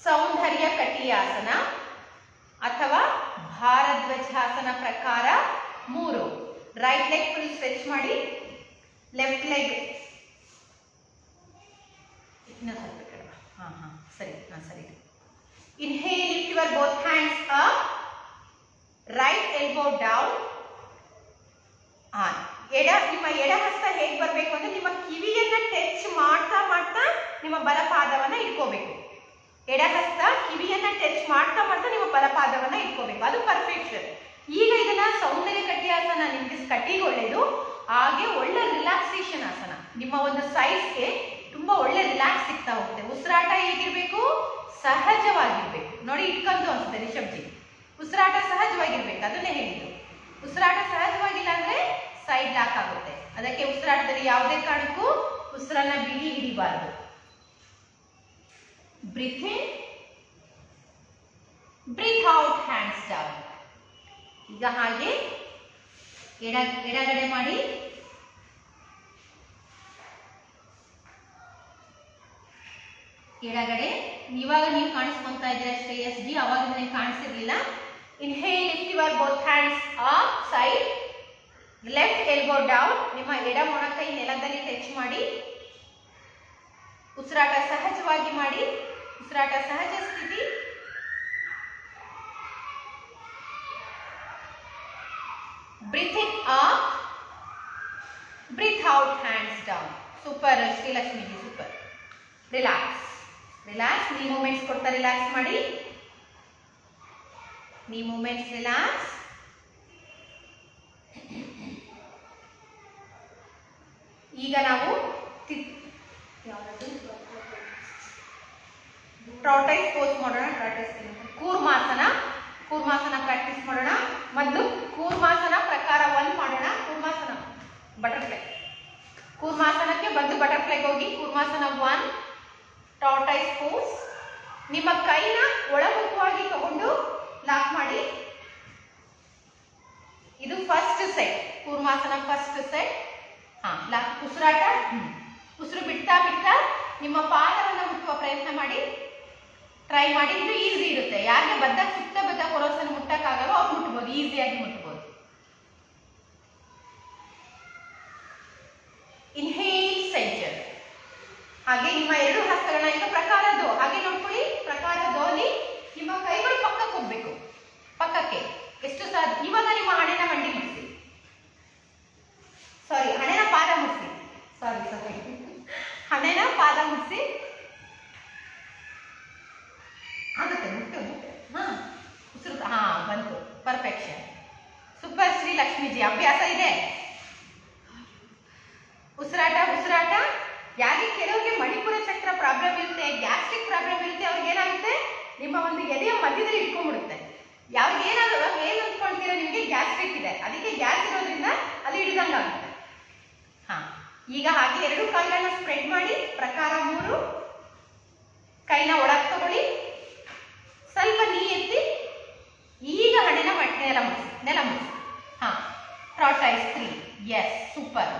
ಸೌಂದರ್ಯ ಕಟಿಯಾಸನ ಅಥವಾ ಭಾರದ್ವಾಜಾಸನ ಪ್ರಕಾರ 3. ರೈಟ್ ಲೆಗ್ ಫುಲ್ ಸ್ಟ್ರೆಚ್ ಮಾಡಿ, ಲೆಫ್ಟ್ ಲೆಗ್ ಸರಿ. Inhale, lift your both hands up, right elbow down. ನಿಮ್ಮ ಎಡ ಹಸ್ತ ಹೇಗೆ ಬರಬೇಕು ಅಂದ್ರೆ ನಿಮ್ಮ ಕಿವಿಯನ್ನ ಟಚ್ ಮಾಡ್ತಾ ನಿಮ್ಮ ಬಲಪಾದವನ್ನ ಇಟ್ಕೋಬೇಕು. ಎಡ ಹಸ್ತ ಕಿವಿಯನ್ನ ಟಚ್ ಮಾಡ್ತಾ ನಿಮ್ಮ ಬಲಪಾದವನ್ನ ಇಟ್ಕೋಬೇಕು. ಅದು ಪರ್ಫೆಕ್ಷನ್. ಈಗ ಇದನ್ನ ಸೌಂದರ್ಯ ಕಟಿಯಾಸನ, ನಿಮ್ಗೆ ಕಟಿಗೆ ಒಳ್ಳೇದು, ಹಾಗೆ ಒಳ್ಳೆ ರಿಲ್ಯಾಕ್ಸೇಷನ್ ಆಸನ. ನಿಮ್ಮ ಒಂದು ಸೈಜ್ಗೆ ತುಂಬಾ ಒಳ್ಳೆ ರಿಲ್ಯಾಕ್ಸ್ ಸಿಗ್ತಾ ಹೋಗುತ್ತೆ. ಉಸಿರಾಟ ಹೇಗಿರ್ಬೇಕು? ಸಹಜವಾಗಿರ್ಬೇಕು. ನೋಡಿ, ಇಟ್ಕೊಂತು ಅನ್ಸುತ್ತೆ ರಿಷಬ್ ಜಿ. ಉಸಿರಾಟ ಸಹಜವಾಗಿರ್ಬೇಕು, ಅದನ್ನೇ ಹೇಳಿದ್ದು. ಉಸಿರಾಟ ಸಹಜವಾಗಿಲ್ಲ ಅಂದ್ರೆ ಸೈಡ್ ಲಾಕ್ ಆಗುತ್ತೆ. ಅದಕ್ಕೆ ಉಸಿರಾಟದಲ್ಲಿ ಯಾವುದೇ ಕಾರಣಕ್ಕೂ ಉಸಿರನ್ನ ಬಿಗಿ ಹಿಡಿಬಾರ್ದು. Breathe in, breathe out, hands down. ಈಗ ಹಾಗೆ ಎಡಗಡೆ ಮಾಡಿ, ಎಡಗಡೆ. ಇವಾಗ ನೀವು ಕಾಣಿಸ್ಕೊಂತಾ ಇದ್ದೀರಾ ಶ್ರೇಯಸ್ ಜಿ, ಅವಾಗ ನನಗೆ ಕಾಣಿಸಿರ್ಲಿಲ್ಲ. Inhale, lift your both hands up side, left elbow down. ನಿಮ್ಮ ಎಡ ಮೊಣಕೈ ನೆಲದಲ್ಲಿ ಟಚ್ ಮಾಡಿ. ಉಸಿರಾಟ ಸಹಜವಾಗಿ ಮಾಡಿ. ಉಸಿರಾಟ ಸಹಜ ಸ್ಥಿತಿ. Breathe in up, breathe out, hands down. Super ಶ್ರೀಲಕ್ಷ್ಮಿಜಿ, super. Relax, relax. Knee movements ಕೊಡ್ತಾ ರಿಲ್ಯಾಕ್ಸ್ ಮಾಡಿ. Knee moments relax. ಈಗ ನಾವು ಟ್ರಾಟೈಸ್ ಪೋಸ್ ಮಾಡೋಣ. ಕೂರ್ಮಾಸನ, ಕೂರ್ಮಾಸನ ಪ್ರಾಕ್ಟೀಸ್ ಮಾಡೋಣ. ಮೊದಲು ಕೂರ್ಮಾಸನ ಪ್ರಕಾರ 1 ಮಾಡೋಣ. ಕೂರ್ಮಾಸನ ಬಟರ್ಫ್ಲೈ. ಕೂರ್ಮಾಸನಕ್ಕೆ ಬಂದು ಬಟರ್ಫ್ಲೈಗೆ ಹೋಗಿ. ಕೂರ್ಮಾಸನ 1, ಟಾರ್ಟೈಸ್ ಪೋಸ್. ನಿಮ್ಮ ಕೈನ ಒಳಮುಖವಾಗಿ ತಗೊಂಡು ಲಾಕ್ ಮಾಡಿ. ಇದು ಫಸ್ಟ್ ಸೆಟ್, ಕೂರ್ಮಾಸನ ಫಸ್ಟ್ ಸೆಟ್. ಲಾಕ್. ಉಸಿರಾಟ, ಉಸಿರು ಬಿಡ್ತಾ ಬಿಡ್ತಾ ನಿಮ್ಮ ಪಾದವನ್ನು ಮುಟ್ಟುವ ಪ್ರಯತ್ನ ಮಾಡಿ. ಟ್ರೈ ಮಾಡಿ. ಇದು ಈಸಿ ಇರುತ್ತೆ. ಯಾರಿಗೆ ಸುತ್ತ ಬದ್ಧ ಕೊರೋಸನ್ನು ಮುಟ್ಟಕ್ಕಾಗಲ್ಲ ಅವ್ರು ಮುಟ್ಬೋದು, ಈಸಿಯಾಗಿ ಮುಟ್ಬೋದು. Inhale centre. ಹಾಗೆ ನಿಮ್ಮ 2 ಹಸ್ತಗಳನ್ನ ಈಗ ಪ್ರಕಾರ ದೋ ಹಾಗೆ ನೋಡ್ಕೊಳ್ಳಿ. ಪ್ರಕಾರ ದೋಲಿ. ನಿಮ್ಮ ಕೈಗಳು ಪಕ್ಕಕ್ಕೆ ಹೋಗ್ಬೇಕು, ಪಕ್ಕಕ್ಕೆ ಎಷ್ಟು ಸಾಧ್ಯ. ಇವಾಗ ನಿಮ್ಮ ಹಣೆನ ಮಂಡಿ ಮುಟ್ಟಿ, ಸಾರಿ ಹಣೆನ ಪಾದ ಮುಟ್ಟಿ, ಸಾರಿ ಹಣೆನ ಪಾದ ಮುಟ್ಟಿ. ಆಗುತ್ತೆ, ಮುಟ್ಟು. ಉಸಿರು ಬಂತು. ಪರ್ಫೆಕ್ಷನ್. ಸೂಪರ್ ಶ್ರೀಲಕ್ಷ್ಮಿಜಿ, ಅಭ್ಯಾಸ ಇದೆ. ಉಸಿರಾಟ, ಉಸಿರಾಟ. ಯಾರಿಗೆ ಕೆಲವರಿಗೆ ಮಣಿಪುರ ಚಕ್ರ ಪ್ರಾಬ್ಲಮ್ ಇರುತ್ತೆ, ಗ್ಯಾಸ್ಟ್ರಿಕ್ ಪ್ರಾಬ್ಲಮ್ ಇರುತ್ತೆ, ಅವ್ರಿಗೆ ಏನಾಗುತ್ತೆ, ನಿಮ್ಮ ಒಂದು ಎದೆಯ ಮಧ್ಯದಲ್ಲಿ ಇಟ್ಕೊಂಡ್ಬಿಡುತ್ತೆ. ಯಾವಾಗ ಏನಾದ್ರು ಏನು ಅಂದ್ಕೊಳ್ತೀರಾ, ನಿಮಗೆ ಗ್ಯಾಸ್ಟ್ರಿಕ್ ಇದೆ, ಅದಕ್ಕೆ ಗ್ಯಾಸ್ ಇರೋದ್ರಿಂದ ಅಲ್ಲಿ ಹಿಡಿದಂಗಾಗುತ್ತೆ. ಈಗ ಹಾಗೆ 2 ಕಾಲುಗಳನ್ನ ಸ್ಪ್ರೆಡ್ ಮಾಡಿ. ಪ್ರಕಾರ 3. ಕೈನ ಒಳಗೆ ತಗೊಳ್ಳಿ. ಸ್ವಲ್ಪ ನೀ ಎತ್ತಿ. ಈಗ ಹಣೆನ ನೆಲ ಮುಗಿಸಿ, ನೆಲ ಮುಗಿಸಿ. ಟ್ರಾಟೈಸ್ 3. Yes, super.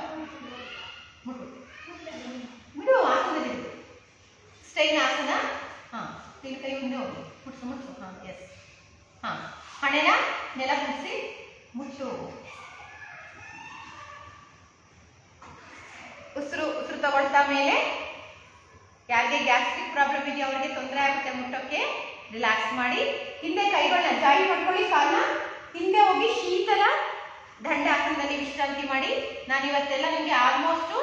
ಬಿಡು, ಆಸನದಲ್ಲಿ ಸ್ಟೈನ್ ಆಸನ. ಕೈ ಮುಂದೆ ಹೋಗಿ ಮುಟ್ಸು, ಮುಟ್ಸು. ಎಸ್. ಹಣೆನ ನೆಲ ಮುಗಿಸಿ, ಮುಚ್ಚು. ಉಸಿರು ತಗೊಳ್ತಾ ಮೇಲೆ. ಯಾರಿಗೆ ಗ್ಯಾಸ್ಟ್ರಿಕ್ ಪ್ರಾಬ್ಲಮ್ ಇದೆಯೋ ಅವರಿಗೆ ತೊಂದರೆ ಆಗುತ್ತೆ ಮುಟ್ಟೋಕ್ಕೆ. ರಿಲ್ಯಾಕ್ಸ್ ಮಾಡಿ. ಹಿಂದೆ ಕೈಗಳನ್ನ ಜಾಯಿನ್ ಮಾಡ್ಕೊಳ್ಳಿ. ಕಾಲನ್ನ ಹಿಂದೆ ಹೋಗಿ ಶೀತಲ ದಂಡಾಸನದಲ್ಲಿ ವಿಶ್ರಾಂತಿ ಮಾಡಿ. ನಾನು ಇವತ್ತೆಲ್ಲ ನಿಮಗೆ ಆಲ್ಮೋಸ್ಟ್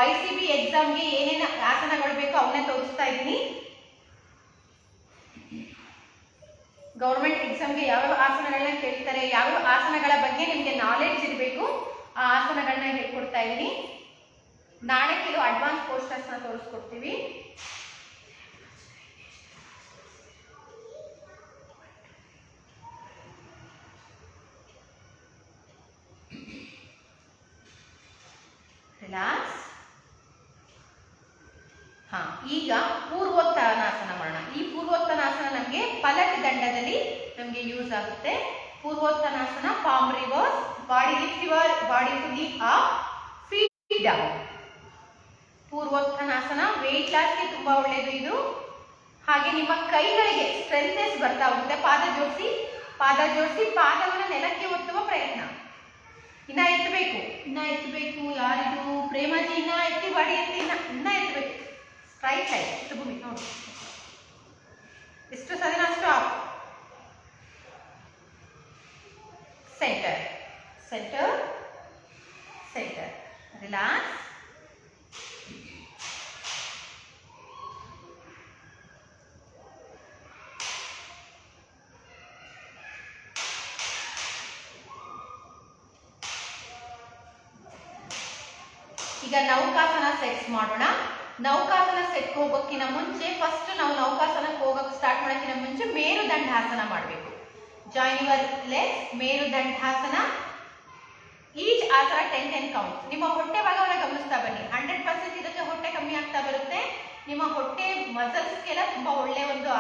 YCB ಎಕ್ಸಾಮ್ಗೆ ಏನೇನು ಆಸನಗಳು ಬೇಕೋ ಅವನ್ನೇ ತೋರಿಸ್ತಾ ಇದ್ದೀನಿ. ಗೌರ್ಮೆಂಟ್ ಎಕ್ಸಾಮ್ಗೆ ಯಾವ ಆಸನಗಳನ್ನ ಕೇಳ್ತಾರೆ, ಯಾವ ಆಸನಗಳ ಬಗ್ಗೆ ನಿಮಗೆ ನಾಲೆಡ್ಜ್ ಇರಬೇಕು, ಆ ಆಸನಗಳನ್ನ ಹೇಳ್ಕೊಡ್ತಾ ಇದ್ದೀನಿ. ನಾಳೆ ಕೆಲವು ಅಡ್ವಾನ್ಸ್ ಪೋಸ್ಟರ್ಸ್ನ ತೋರಿಸ್ಕೊಡ್ತೀವಿ. ರಿಲ್ಯಾಕ್ಸ್. ಈಗ ಪೂರ್ವೋತ್ತನಾಸನ ಮಾಡೋಣ. ಈ ಪೂರ್ವೋತ್ತನಾಸನ ನಮಗೆ ಪಲಟ್ ದಂಡದಲ್ಲಿ ನಮಗೆ ಯೂಸ್ ಆಗುತ್ತೆ. ಪೂರ್ವೋತ್ತನಾಸನ, palm reverse, body lift your body fully up, feet down. ಪೂರ್ವೋತ್ತನಾಸನ ವೆಯ್ಟ್ ಲಾಸ್ಗೆ ತುಂಬಾ ಒಳ್ಳೆಯದು ಇದು. ಹಾಗೆ ನಿಮ್ಮ ಕೈಗಳಿಗೆ ಸ್ಟ್ರೆಂತ್ನೆಸ್ ಬರ್ತಾ ಹೋಗುತ್ತೆ. ಪಾದ ಜೋಡಿಸಿ, ಪಾದ ಜೋಡಿಸಿ, ಪಾದವನ್ನು ನೆಲಕ್ಕೆ ಒತ್ತುವ ಪ್ರಯತ್ನ. ಇನ್ನ ಎತ್ತಬೇಕು. ಯಾರಿದು ಪ್ರೇಮಾಜಿ, ಇನ್ನ ಎತ್ತಿ, ಬಾಡಿ ಎತ್ತಿ, ಇನ್ನ ಎತ್ತಬೇಕು. ಸ್ಟ್ರೈಟ್ ಸೈಡ್ ಭೂಮಿ ನೋಡಿ. ಎಷ್ಟು ಸಾಧನ stop. Centre, centre, centre. Relax. ಈಗ ನೌಕಾಸನ ಸೆಟ್ಸ್ ಮಾಡೋಣ. ನೌಕಾಸನ ಸೆಟ್ ಹೋಗೋಕ್ಕಿಂತ ಮುಂಚೆ ಫಸ್ಟ್ ನಾವು ನೌಕಾಸನಕ್ಕೆ ಹೋಗಕ್ಕೆ ಸ್ಟಾರ್ಟ್ ಮಾಡೋಕ್ಕಿಂತ ಮುಂಚೆ ಮೇರುದಂಡಾಸನ ಮಾಡಬೇಕು. Join your legs. ಮೇರುದಂಡಾಸನ. ಈಚ್ ಆಸನ 10 ಕೌಂಟ್ಸ್. ನಿಮ್ಮ ಹೊಟ್ಟೆ ಭಾಗವನ್ನು ಗಮನಿಸ್ತಾ ಬನ್ನಿ. 100% ಇದಕ್ಕೆ ಹೊಟ್ಟೆ ಕಮ್ಮಿ ಆಗ್ತಾ ಬರುತ್ತೆ. ನಿಮ್ಮ ಹೊಟ್ಟೆ ಮಸಲ್ಸ್ಗೆಲ್ಲ ತುಂಬಾ ಒಳ್ಳೆ ಒಂದು